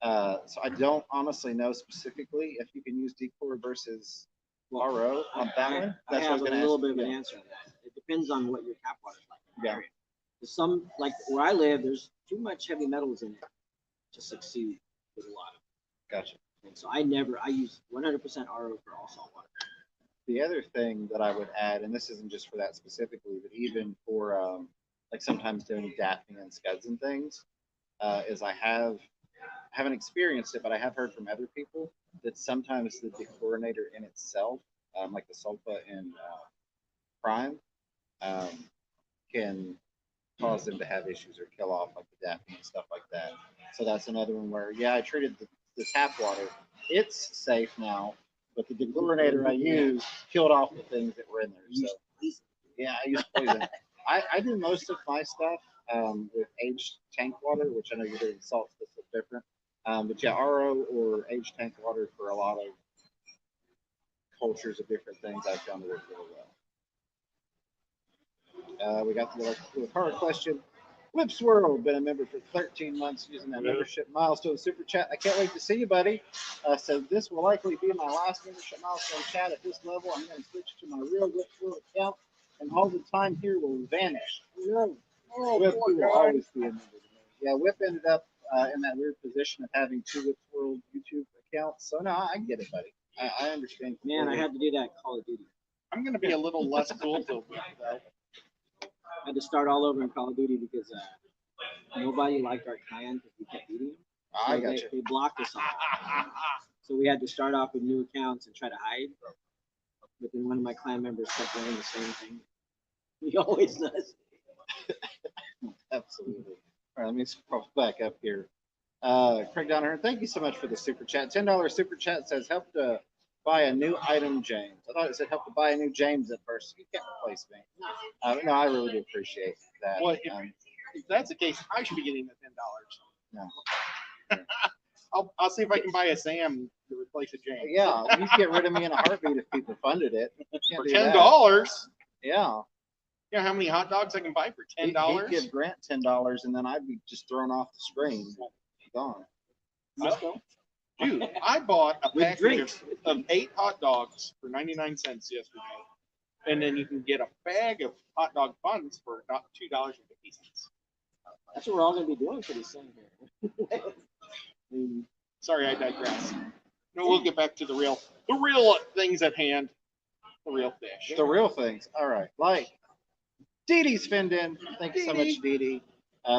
So I don't honestly know specifically if you can use dechlor versus RO on that one. I That's what I have was a going to little ask. bit of an Yeah. answer to that. It depends on what your tap water is like. In the Yeah. area. There's some, like where I live, there's too much heavy metals in it to succeed with a lot of Gotcha. it. And so I use 100% RO for all salt water. The other thing that I would add, and this isn't just for that specifically, but even for like sometimes doing Daphne and scuds and things, is I haven't experienced it, but I have heard from other people that sometimes the dechlorinator in itself, like the sulfa in prime, can cause them to have issues or kill off like the Daphne and stuff like that. So that's another one where, yeah, I treated the tap water. It's safe now, but the dechlorinator I used killed off the things that were in there. So yeah, I use poison. I do most of my stuff with aged tank water, which I know you're doing salts that's a little different. But yeah, RO or aged tank water for a lot of cultures of different things I found to work really well. We got the hard question. Whips World, been a member for 13 months using that membership milestone super chat. I can't wait to see you, buddy. So this will likely be my last membership milestone chat at this level. I'm going to switch to my real Whips World account, and all the time here will vanish. Whip will always be a member to me. Yeah, Whip ended up in that weird position of having 2 Whips World YouTube accounts. So no, I get it, buddy. I understand. Man, I had to do that in Call of Duty. I'm going to be a little less cool to though. I had to start all over in Call of Duty because nobody liked our clan because we kept beating them. So I got you. They blocked us all. So we had to start off with new accounts and try to hide. But then one of my clan members kept doing the same thing. He always does. Absolutely. All right, let me scroll back up here. Craig Donner, thank you so much for the super chat. $10 super chat says help to buy a new item, James. I thought it said help to buy a new James at first. You can't replace me. No, I really do appreciate that. Well, if that's the case, I should be getting the $10. No. I'll see if I can buy a Sam the replace a James. Yeah, you'd get rid of me in a heartbeat if people funded it. You can't For do $10. that. Yeah. You know how many hot dogs I can buy for $10? He'd give Grant $10, and then I'd be just thrown off the screen, gone. Costco? Dude, I bought a With package drinks. of 8 hot dogs for 99 cents yesterday. And then you can get a bag of hot dog buns for $2.50. That's what we're all gonna be doing pretty soon here. Sorry, I digress. No, we'll get back to the real things at hand. The real fish. The real things. All right. Like Dee Dee's finned in. Thank you so much, Dee Dee.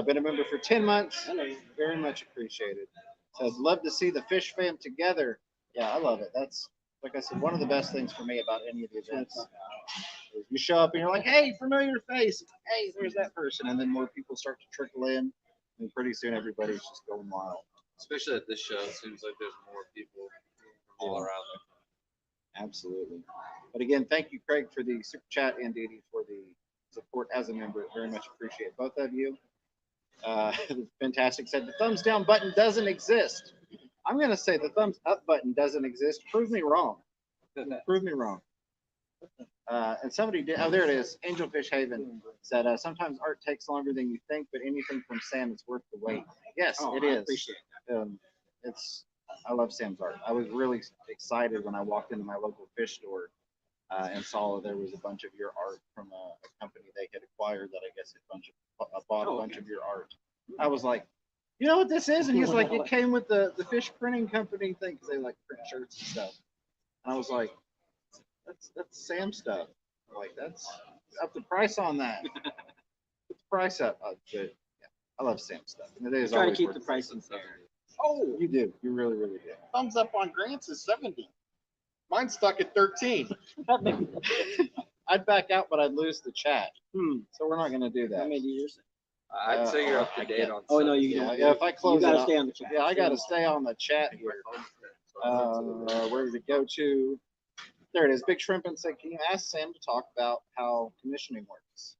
Been a member for 10 months. Hello. Very much appreciated. Says, love to see the fish fam together. Yeah, I love it. That's, like I said, one of the best things for me about any of the events. You show up and you're like, hey, familiar face. Hey, there's that person. And then more people start to trickle in. And pretty soon everybody's just going wild. Especially at this show, it seems like there's more people from all around there. Absolutely. But again, thank you, Craig, for the super chat, and Dee Dee for the support as a member. Very much appreciate both of you. Fantastic said the thumbs down button doesn't exist. I'm going to say the thumbs up button doesn't exist. Prove me wrong. Prove me wrong. And somebody did. Oh, there it is. Angelfish Haven said sometimes art takes longer than you think, but anything from Sam is worth the wait. Yes, it I is. appreciate It's. I love Sam's art. I was really excited when I walked into my local fish store and saw there was a bunch of your art from a company they had acquired that I guess bought a bunch of your art. I was like, you know what this is? And he's like, it came with the fish printing company thing because they like print shirts and stuff. And I was like, that's Sam stuff. Like that's up the price on that. Put the price up. But yeah, I love Sam stuff. And it is Try to always keep worth the it. pricing fair. Oh, You do. You really, really do. thumbs up on Grant's is 70. Mine's stuck at 13. I'd back out, but I'd lose the chat. Hmm. So we're not going to do How that. many do yours? I'd say you're up to I date can't. on. Oh no, stuff. you Yeah, don't. yeah, if I You close it gotta out, stay on the chat. yeah, I got to stay on the chat here. Where did it go to? There it is. Big Shrimp and said, can you ask Sam to talk about how commissioning works?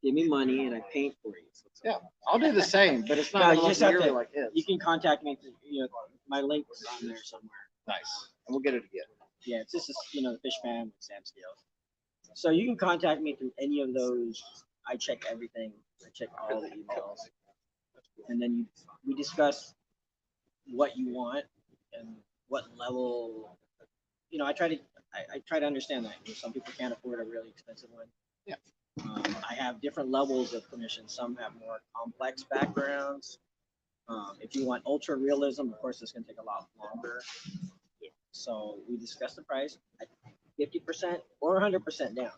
Give me money and I paint for you. Yeah, I'll do the same, but it's No, not you going just to have look to- like his. You can contact me through, my link's on there somewhere. Nice. And we'll get it again. Yeah, it's just, the fish fan with Sam Scales. So you can contact me through any of those. I check everything. I check all the emails. And then we discuss what you want and what level, I try to understand that. Some people can't afford a really expensive one. Yeah. I have different levels of commission. Some have more complex backgrounds. If you want ultra realism, of course, it's going to take a lot longer. So we discuss the price at 50% or 100% down.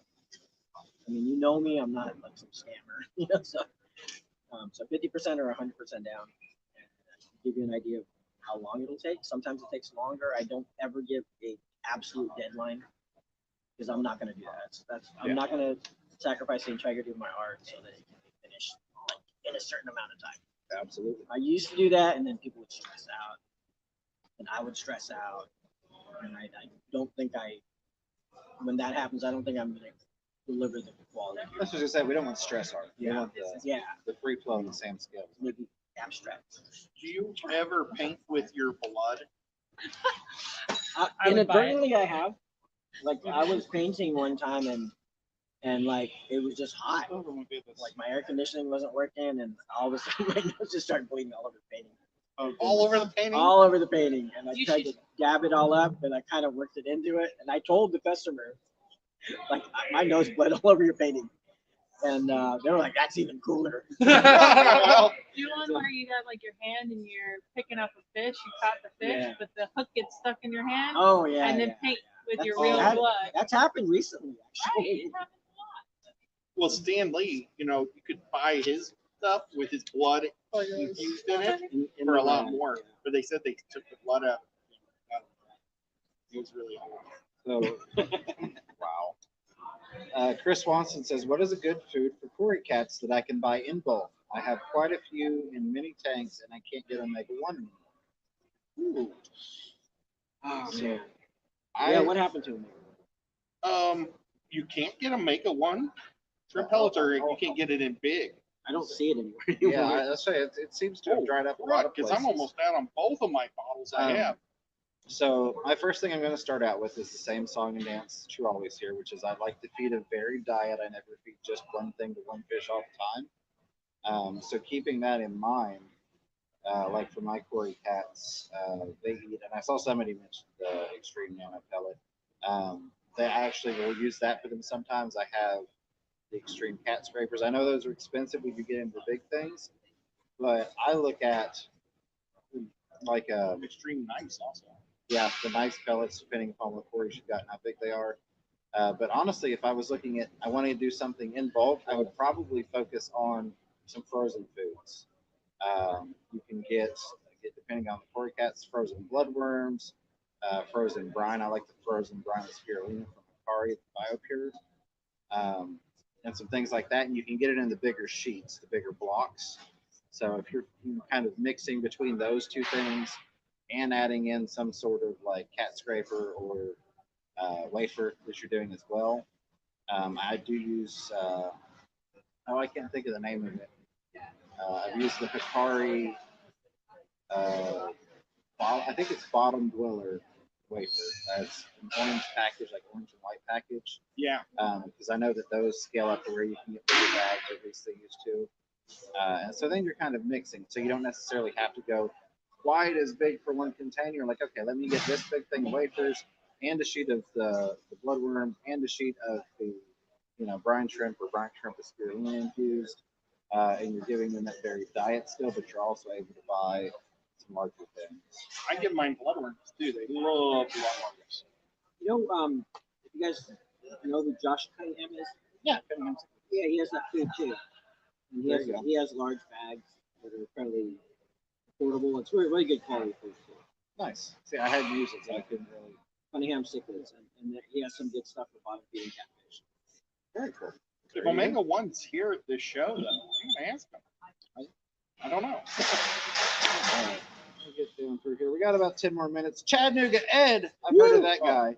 I mean, you know me, I'm not like some scammer, so 50% or 100% down. And give you an idea of how long it'll take. Sometimes it takes longer. I don't ever give a absolute deadline because I'm not going to do that. I'm not going to sacrifice the integrity of my art so that it can be finished like in a certain amount of time. Absolutely. I used to do that, and then people would stress out, and I would stress out, and I don't think when that happens, I don't think I'm going to deliver the quality. That's what I said. We don't want stress art. We Yeah, want the free flow and the Sam Scales. maybe abstract. Do you ever paint with your blood? I would buy it. Inadvertently, I have. Like I was painting one time, and like it was just hot. Like my air conditioning wasn't working, and all of a sudden my nose just started bleeding all over the painting. All over the painting? All over the painting, and I You tried to dab it all up, and I kind of worked it into it. And I told the customer, like, my nose bled all over your painting, and they were like, "That's even cooler." Well, Do one where you have like your hand and you're picking up a fish, you caught the fish, Yeah. but the hook gets stuck in your hand, Oh yeah. and then yeah. paint with your That's- real that- blood. That's happened recently, Right, actually. it happens a lot. well, Stan Lee, you could buy his stuff with his blood infused in it In for a the lot lab, more. yeah. But they said they took the blood out. It was really hard. So, wow. Chris Swanson says, what is a good food for Cory cats that I can buy in bulk? I have quite a few in mini tanks and I can't get Omega-1 anymore. Ooh. Oh, So, man. I, Yeah, what happened to him? You can't get Omega-1 shrimp pellets, or you can't get it in big. I don't see it anywhere. yeah, that's right. It seems to have dried up a lot of Because places. I'm almost out on both of my bottles I Um, have. So my first thing I'm going to start out with is the same song and dance that you always hear, which is I like to feed a varied diet. I never feed just one thing to one fish all the time. So keeping that in mind, like for my Cory cats, they eat, and I saw somebody mention the extreme nano pellet. They actually will use that for them sometimes. I have the extreme cat scrapers. I know those are expensive when you get into big things, but I look at like Extreme nice also. yeah, the nice pellets, depending upon what quarters you've got and how big they are. But honestly, if I was looking at, I wanted to do something in bulk, I would probably focus on some frozen foods. You can get depending on the Cory cats, frozen bloodworms, frozen brine. I like the frozen brine with spirulina from Akari, BioPure, and some things like that. And you can get it in the bigger sheets, the bigger blocks. So if you're kind of mixing between those two things and adding in some sort of like cat scraper or wafer that you're doing as well, I do use. Oh, I can't think of the name of it. I've used the Hikari. Uh, I think it's Bottom Dweller wafer. It's an orange package, like orange and white package. Yeah. Because I know that those scale up to where you can get bigger bags, or at least they used to. And so then you're kind of mixing. So you don't necessarily have to go quite as big for one container. You're like, okay, let me get this big thing of wafers and a sheet of the bloodworm and a sheet of the brine shrimp or brine shrimp with spirulina infused. And you're giving them that very diet still, but you're also able to buy some larger things. I give mine bloodworms too. They love bloodworms. You know, if you guys know who Josh Cunningham is? Yeah, Yeah, he has that food too. And There you go. he has large bags that are incredibly affordable. It's really, really good quality food too. nice. See, I hadn't used it, so I couldn't really. Cunningham cichlids, and he has some good stuff for bottom feeding catfish. Very cool. If There you Omega One's here at this show, though, I'm gonna ask him. I don't know. All right, we'll get down through here. We got about 10 more minutes. Chattanooga Ed, I've heard of that guy.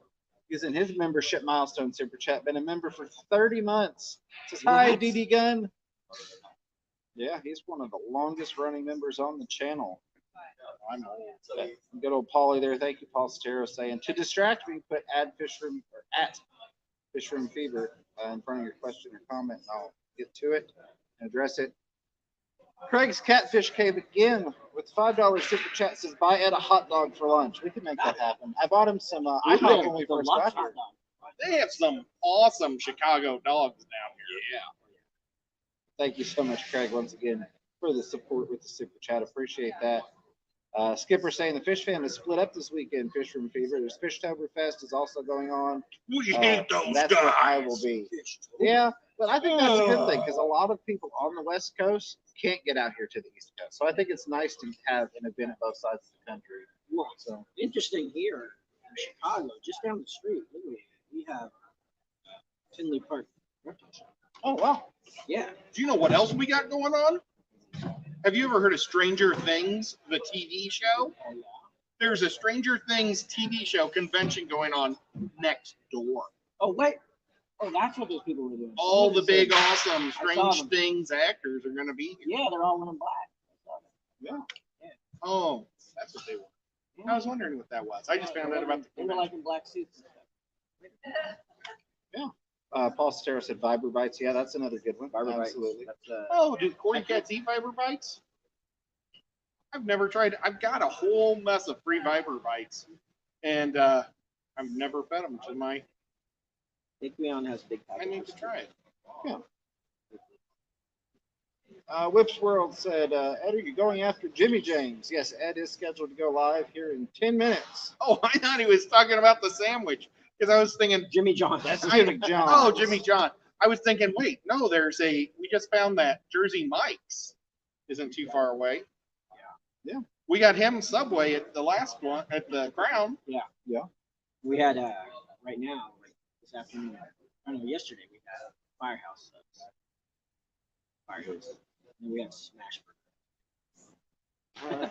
He's in his membership milestone super chat. Been a member for 30 months. Says hi, What? DD Gun. Yeah, he's one of the longest running members on the channel. I'm old. Yeah, good old Paulie there. Thank you, Paul Stero, saying to distract me, put at Fishroom Fever in front of your question or comment, and I'll get to it and address it. Craig's Catfish Cave again with $5 super chat says buy Ed a hot dog for lunch. We can make that happen. I bought him some IHOP when we The first lunch got here. hot dog. They have some awesome Chicago dogs down here. Yeah. Thank you so much, Craig, once again for the support with the super chat. Appreciate that. Skipper saying the fish fam is split up this weekend. Fish Room Fever. There's Fishtoberfest is also going on. We hate those That's guys. where I will be. Yeah, but I think that's a good thing because a lot of people on the West Coast can't get out here to the East Coast. So I think it's nice to have an event at both sides of the country. Well, So interesting here in Chicago, just down the street, literally, we have Tinley Park Reptile Show. oh wow. Yeah. Do you know what else we got going on? Have you ever heard of Stranger Things, the TV show? Oh, yeah. There's a Stranger Things TV show convention going on next door. Oh, wait. Oh, that's what those people were doing. All the big, awesome saw Strange them. Things actors are going to be here. Yeah, they're all in black. Yeah. Oh, that's what they were. I was wondering what that was. I just found out about the They were like in black suits and stuff. Paul Stero said Viber Bites. Yeah, that's another good one. Barber bites. Absolutely. That's, Oh, do Cory cats eat Viber bites? I've never tried. I've got a whole mess of free Viber bites, and I've never fed them to my. Big has big I packages. need to try it. Whips World said, Ed, are you going after Jimmy James? Yes, Ed is scheduled to go live here in 10 minutes. Oh, I thought he was talking about the sandwich because I was thinking, Jimmy John. That's Jimmy John. oh, Jimmy John. I was thinking, wait, no, we just found that Jersey Mike's isn't too far away. Yeah. We got him Subway at the last one at the Crown. We had right now, like this afternoon. I don't know, yesterday we had Firehouse subs. Firehouse. And we had Smash Burger.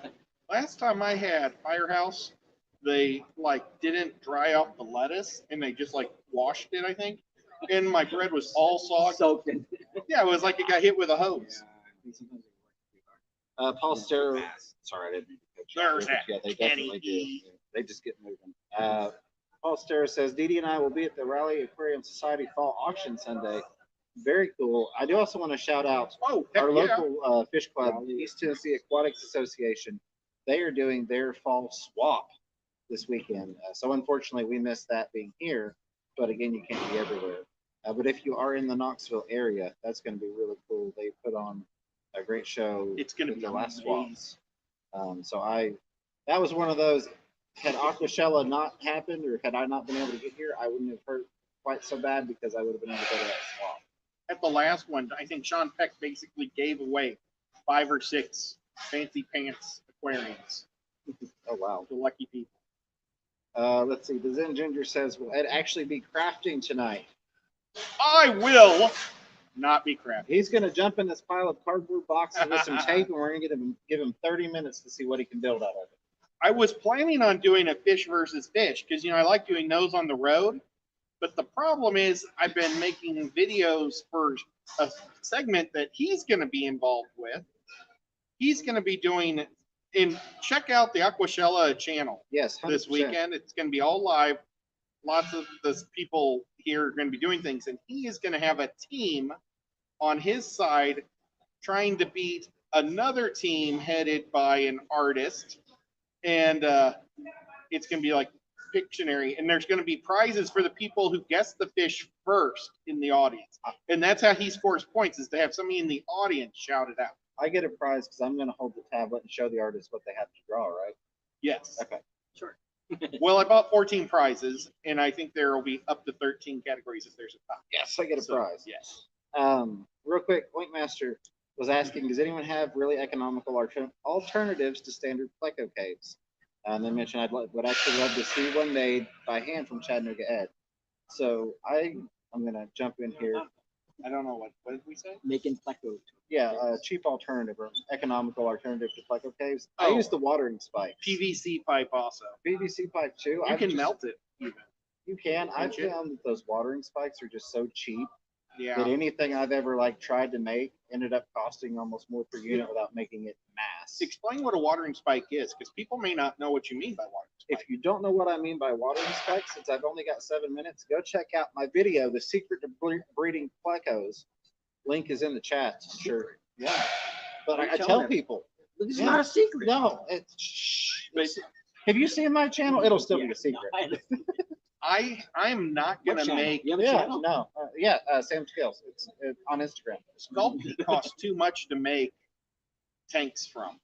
Last time I had Firehouse, they didn't dry off the lettuce and they just washed it, I think. And my bread was all soggy. Soaked in. Yeah, it was like it got hit with a hose. I think sometimes they work pretty hard. Paul Stero. Sorry, I didn't mean to cut you off. There's that Yeah, they definitely do. Kenny. they just get moving. Paul Stera says Dee and I will be at the Raleigh Aquarium Society Fall Auction Sunday. Very cool. I do also want to shout out Oh, heck our yeah. local fish club, East Tennessee Aquatics Association. They are doing their fall swap this weekend. So unfortunately, we missed that being here. But again, you can't be everywhere. But if you are in the Knoxville area, that's going to be really cool. They put on a great show. It's going to with be the last amazing. swaps. That was one of those. Had Aquashella not happened, or had I not been able to get here, I wouldn't have hurt quite so bad because I would have been able to go to that swap. At the last one, I think Sean Peck basically gave away 5 or 6 fancy pants aquariums Oh wow. to lucky people. Let's see. The Zen Ginger says, "Will Ed actually be crafting tonight?" I will not be crappy. He's going to jump in this pile of cardboard boxes with some tape, and we're going to give him 30 minutes to see what he can build out of it. I was planning on doing a fish versus fish because, I like doing those on the road. But the problem is I've been making videos for a segment that he's going to be involved with. He's going to be doing, and check out the Aquashella channel Yes, 100%. this weekend. It's going to be all live. Lots of the people here are going to be doing things, and he is going to have a team on his side trying to beat another team headed by an artist. And it's going to be like Pictionary, and there's going to be prizes for the people who guess the fish first in the audience. And that's how he scores points, is to have somebody in the audience shout it out. I get a prize because I'm going to hold the tablet and show the artist what they have to draw, right? Yes. Okay. Sure. Well, I bought 14 prizes, and I think there will be up to 13 categories if there's a tie. Yes, I get a prize. Yes. Real quick, Pointmaster was asking, does anyone have really economical alternatives to standard pleco caves? They mentioned would actually love to see one made by hand from Chattanooga Ed. So I'm going to jump in here. I don't know what did we say? Making pleco. Yeah, cheap alternative or economical alternative to pleco caves. I Oh. use the watering spikes. PVC pipe also. PVC pipe too. You can melt it even. You can. I've Can't you? found that those watering spikes are just so cheap that Yeah. anything I've ever tried to make ended up costing almost more per unit without making it mass. Explain what a watering spike is, because people may not know what you mean by watering spike. If you don't know what I mean by watering spikes, since I've only got 7 minutes, go check out my video, The Secret to Breeding Plecos. Link is in the chat. Sure. Yeah. But I Tell tell them. people. It's Yeah. not a secret. No. Have you seen my channel? It'll still be a secret. I'm not What gonna channel? make You have a Yeah, channel? no. Sam Scales. It's on Instagram. sculpting costs too much to make tanks from.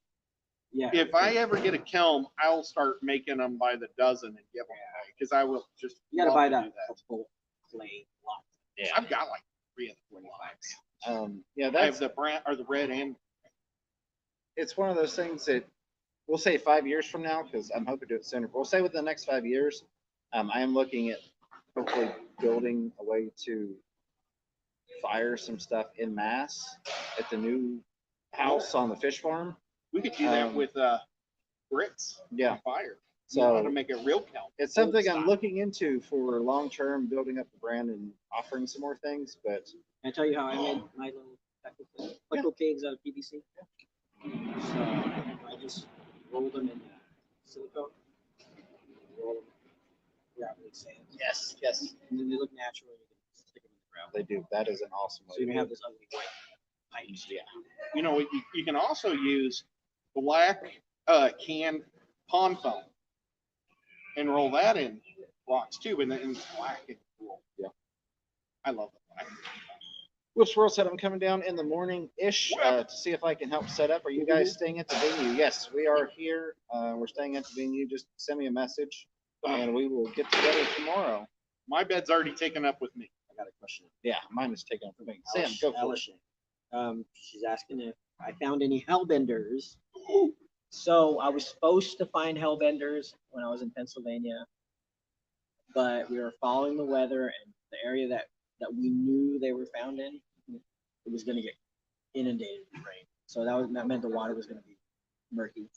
Yeah. If I ever get a kiln, I'll start making them by the dozen and give them away, because I will just. You gotta love buy to that do that. full clay lot. I've got like 3 of the 25s. Yeah, I have that's the brown or the red and it's one of those things that we'll say 5 years from now, because I'm hoping to do it sooner. But we'll say within the next 5 years, I am looking at hopefully building a way to fire some stuff in mass at the new house on the fish farm. we could do that with bricks Yeah. on fire. So- You want to make a real kiln. It's something Old I'm style. looking into for long term, building up the brand and offering some more things. But Can I tell you how I made my little pleco caves out of PVC? So I just rolled them in silicone. Roll them, wrap them in sand. yes, And then they look natural. And you can stick them in the ground. they do. That is an awesome way. So you to can do have it. this ugly white pipes. Yeah. You can also use black canned pond foam and roll that in blocks too, and then it's black and cool. Yeah. I love it. Black. Will Swirl said I'm coming down in the morning ish to see if I can help set up. Are you guys staying at the venue? Yes, we are here. We're staying at the venue. Just send me a message and we will get together tomorrow. My bed's already taken up with me. I got a question. Yeah, mine is taken up for me. Sam, go for it. She's asking if I found any hellbenders. So I was supposed to find hellbenders when I was in Pennsylvania, but we were following the weather, and the area that we knew they were found in, it was going to get inundated with rain. So that meant the water was going to be murky,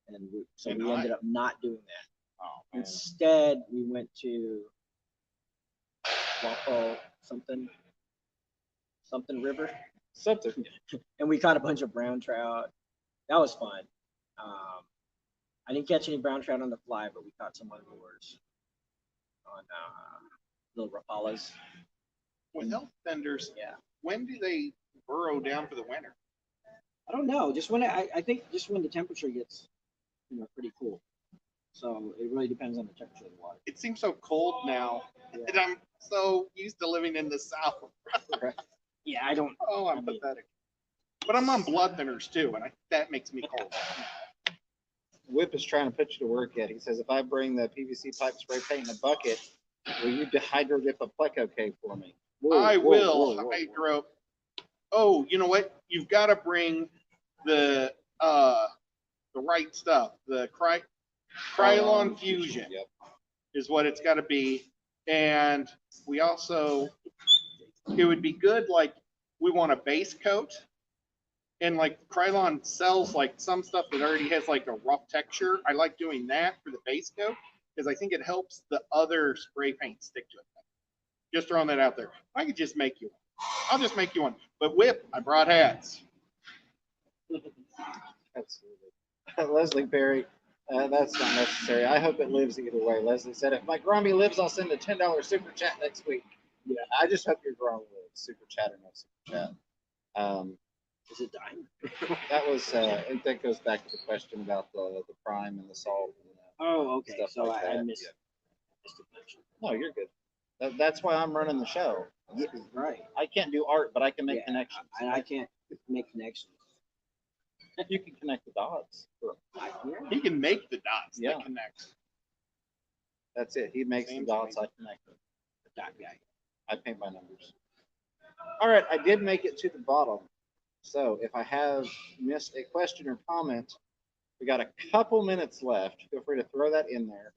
and we ended up not doing that. Oh, man. Instead, we went to Waco something river, Something. and we caught a bunch of brown trout. That was fun. I didn't catch any brown trout on the fly, but we caught some on lures on little rapalas. With elk fenders, Yeah. when do they burrow down for the winter? I don't know. Just when I think just when the temperature gets, pretty cool. So it really depends on the temperature of the water. It seems so cold now, and I'm so used to living in the South. Yeah, I don't. Oh, I'm pathetic. But I'm on blood thinners too, and that makes me cold. Whip is trying to put you to work yet. He says, if I bring the PVC pipe spray paint in a bucket, will you hydro dip a pleco cave for me? I will hydro. Oh, you know what? You've got to bring the right stuff. The Krylon Fusion Yep. is what it's got to be. And we also, it would be good, like, we want a base coat. And like Krylon sells like some stuff that already has like a rough texture. I like doing that for the base coat because I think it helps the other spray paint stick to it. Just throwing that out there. I could just make you one. I'll just make you one. But Whip, I brought hats. Absolutely. Leslie Perry, that's not necessary. I hope it lives either way. Leslie said, if my Gromby lives, I'll send a $10 super chat next week. Yeah, I just hope your Gromby lives. Super chat or no super chat. Is it dying? That was, I think that goes back to the question about the prime and the salt. And, Oh, okay. stuff So like I that. missed. No, you're good. That's why I'm running the show. Yeah, right. I can't do art, but I can make Yeah, connections. And I can't make connections. You can connect the dots. He can make the dots Yeah. that connect. That's it. He makes Same the dots. thing. I connect them. Dot guy. I paint by numbers. All right, I did make it to the bottom. So if I have missed a question or comment, we got a couple minutes left. Feel free to throw that in there.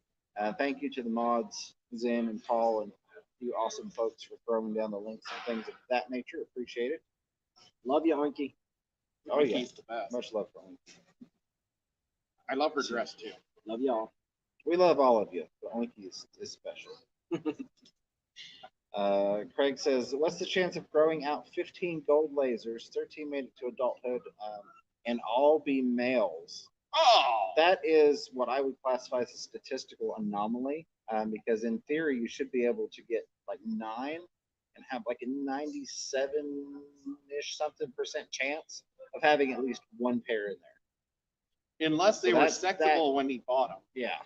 Thank you to the mods, Zen and Paul, and you awesome folks for throwing down the links and things of that nature. Appreciate it. Love you, Oinky. Oh, yeah. He's the best. Much love for him. I love her dress too. Love y'all. We love all of you, but Oinky is special. Craig says, what's the chance of growing out 15 gold lasers, 13 made it to adulthood, and all be males? Oh, That is what I would classify as a statistical anomaly, because in theory, you should be able to get like 9 and have like a 97-ish something % chance of having at least one pair in there. unless they So were that's- sexable when he bought them. Yeah.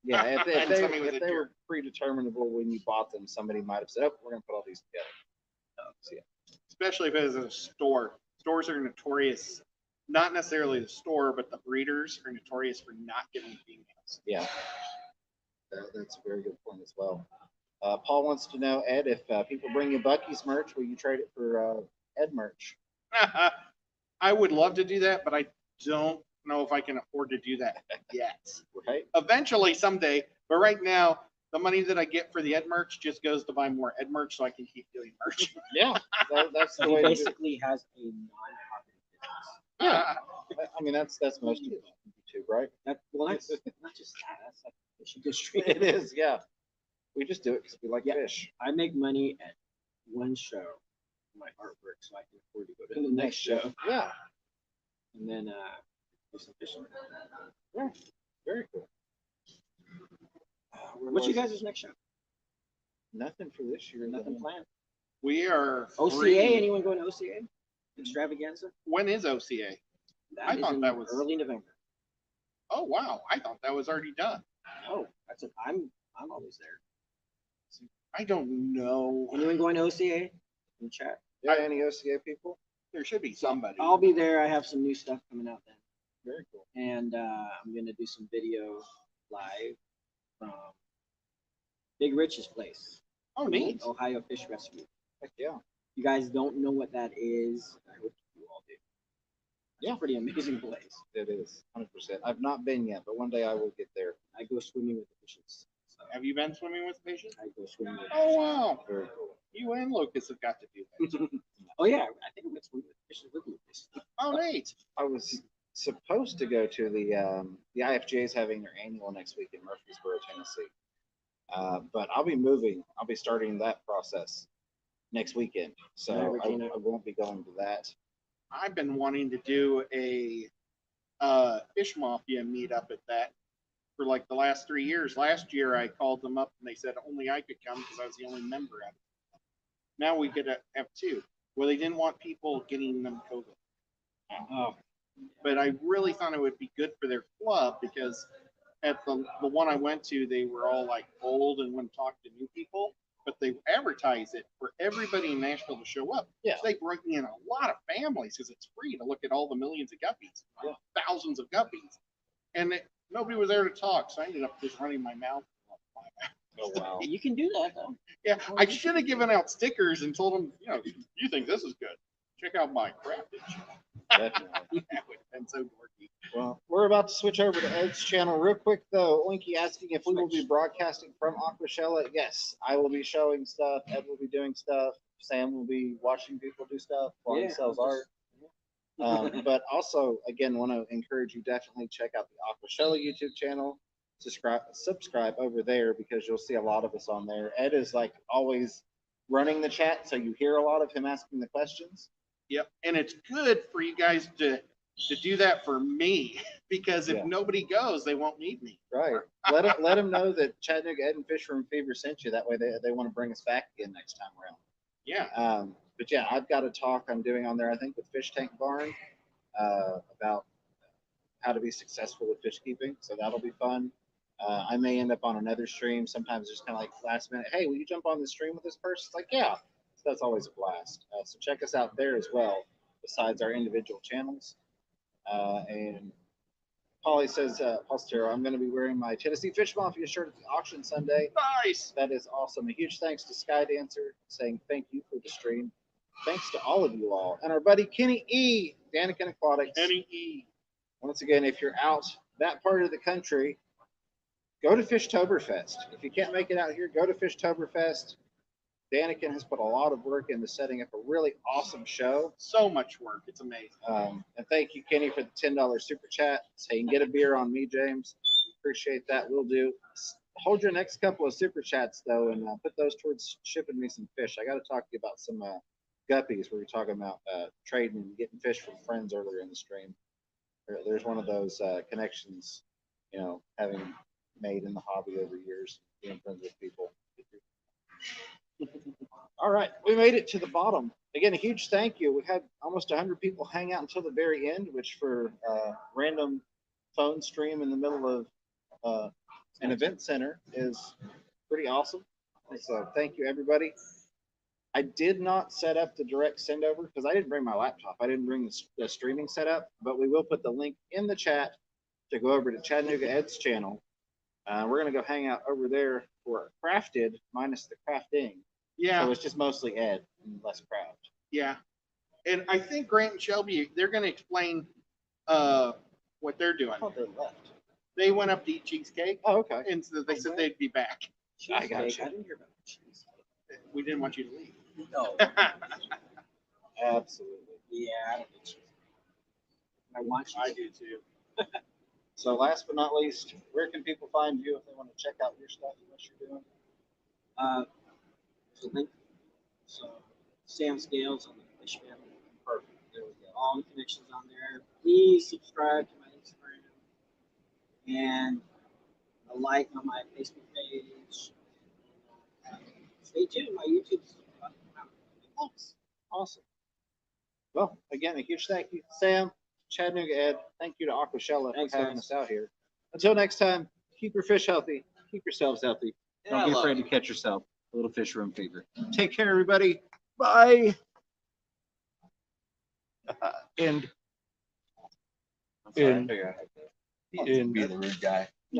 Yeah, if And they, somebody was if a they were jerk. predeterminable when you bought them, somebody might have said, oh, we're going to put all these together. So, yeah. Especially if it is a store. Stores are notorious, not necessarily the store, but the breeders are notorious for not giving females. Yeah, that's a very good point as well. Paul wants to know, Ed, if people bring you Bucky's merch, will you trade it for Ed merch? I would love to do that, but I don't know if I can afford to do that yet. Right? Eventually, someday, but right now, the money that I get for the Ed merch just goes to buy more Ed merch so I can keep doing merch. Yeah, that's the He way to do it. basically has a non-profit business. Yeah. I mean, that's most people on YouTube, right? That's not just that. That's like a fishing industry. It is, yeah. We just do it because we like Yeah. fish. I make money at one show, my artwork, so I can afford to go to the next show, Yeah, and then do some fishing. yeah, very cool. What's you guys' next show? Nothing for this year. Nothing planned. We are OCA? free. Anyone going to OCA? Extravaganza? When is OCA? I That is thought in that was- early November. Oh wow, I thought that was already done. Oh, I'm always there. I don't know. Anyone going to OCA? In the chat. Yeah, any OCA people? There should be somebody. I'll be there. I have some new stuff coming out then, Very cool. and I'm gonna do some video live from Big Rich's place, Oh, neat. Ohio Fish Rescue. Heck yeah. You guys don't know what that is. I hope you all do. It's Yeah. a pretty amazing place. It is 100%. I've not been yet, but one day I will get there. I go swimming with the fishes. So Have you been swimming with fishes? I go swimming with. Oh wow, Very cool. you and Lucas have got to do that. Oh yeah, I think I'm gonna swim with fishes with Lucas. Oh neat. I was supposed to go to the IFJ is having their annual next week in Murfreesboro, Tennessee. But I'll be moving. I'll be starting that process next weekend. So Hi, I Regina. won't be going to that. I've been wanting to do a fish mafia meetup at that for like the last 3 years. Last year I called them up and they said only I could come because I was the only member at it. Now we get to have 2. Well, they didn't want people getting them COVID. Oh, But I really thought it would be good for their club because at the one I went to, they were all like old and wouldn't talk to new people, but they advertise it for everybody in Nashville to show up. Yeah. So they bring in a lot of families because it's free to look at all the millions of guppies, thousands of guppies. And nobody was there to talk, so I ended up just running my mouth. Oh, wow. you can do that though. Yeah, I should have given out stickers and told them, you think this is good. Check out my craftage. Definitely. That would have been so dorky. Well, we're about to switch over to Ed's channel real quick, though. Oinky asking if we will be broadcasting from Aquashella. Yes, I will be showing stuff. Ed will be doing stuff. Sam will be watching people do stuff while he sells art. But also, again, want to encourage you definitely check out the Aquashella YouTube channel. Subscribe over there because you'll see a lot of us on there. Ed is like always running the chat, so you hear a lot of him asking the questions. Yep, and it's good for you guys to do that for me because if nobody goes, they won't need me. Right. Let them know that Chattanooga Ed and Fish Room Fever sent you. That way they want to bring us back again next time around. Yeah. But yeah, I've got a talk I'm doing on there, I think, with Fish Tank Barn about how to be successful with fish keeping. So that'll be fun. I may end up on another stream. Sometimes just kind of like last minute, hey, will you jump on the stream with this person? It's like, yeah. So that's always a blast. So check us out there as well, besides our individual channels. And Polly says, Paul I'm going to be wearing my Tennessee Fish Mafia shirt at the auction Sunday. Nice. That is awesome. A huge thanks to Skydancer saying thank you for the stream. Thanks to all of you all. And our buddy Kenny E, T.A.N.K Aquatics. Kenny E. Once again, if you're out that part of the country, go to Fishtoberfest. If you can't make it out here, go to Fishtoberfest. T.A.N.K has put a lot of work into setting up a really awesome show. So much work. It's amazing. And thank you, Kenny, for the $10 super chat. So you can get a beer on me, James. Appreciate that. We'll do. Hold your next couple of super chats, though, and put those towards shipping me some fish. I got to talk to you about some guppies. We were talking about trading and getting fish from friends earlier in the stream. There's one of those connections, having made in the hobby over years, being friends with people. All right, we made it to the bottom. Again, a huge thank you. We had almost 100 people hang out until the very end, which for a random phone stream in the middle of an event center is pretty awesome. So thank you, everybody. I did not set up the direct send over because I didn't bring my laptop. I didn't bring the streaming setup, but we will put the link in the chat to go over to Chattanooga Ed's channel. We're going to go hang out over there for crafted minus the crafting. Yeah. So it's just mostly Ed and less craft. Yeah. And I think Grant and Shelby, they're going to explain what they're doing. I thought they left. They went up to eat cheesecake. Oh, okay. And so they said they'd be back. I got you. I didn't hear about cheesecake. We didn't want you to leave. No. Absolutely. Yeah, I don't get cheesecake. I want I cheesecake. do too. So last but not least, where can people find you if they want to check out your stuff and what you're doing? There's a link. So Sam Scales on the Fish Family. Perfect. There we go. All the connections on there. Please subscribe to my Instagram and a like on my Facebook page. Stay tuned. My YouTube's about to come out. Thanks. Awesome. Well, again, a huge thank you, Sam, Chattanooga Ed. Thank you to Aquashella Thanks, for having guys. us out here. Until next time, keep your fish healthy. Keep yourselves healthy. Don't be afraid to catch yourself. A little fish room fever. Take care, everybody. Bye. End. I'm sorry, I figured out how to be the rude guy. Bye.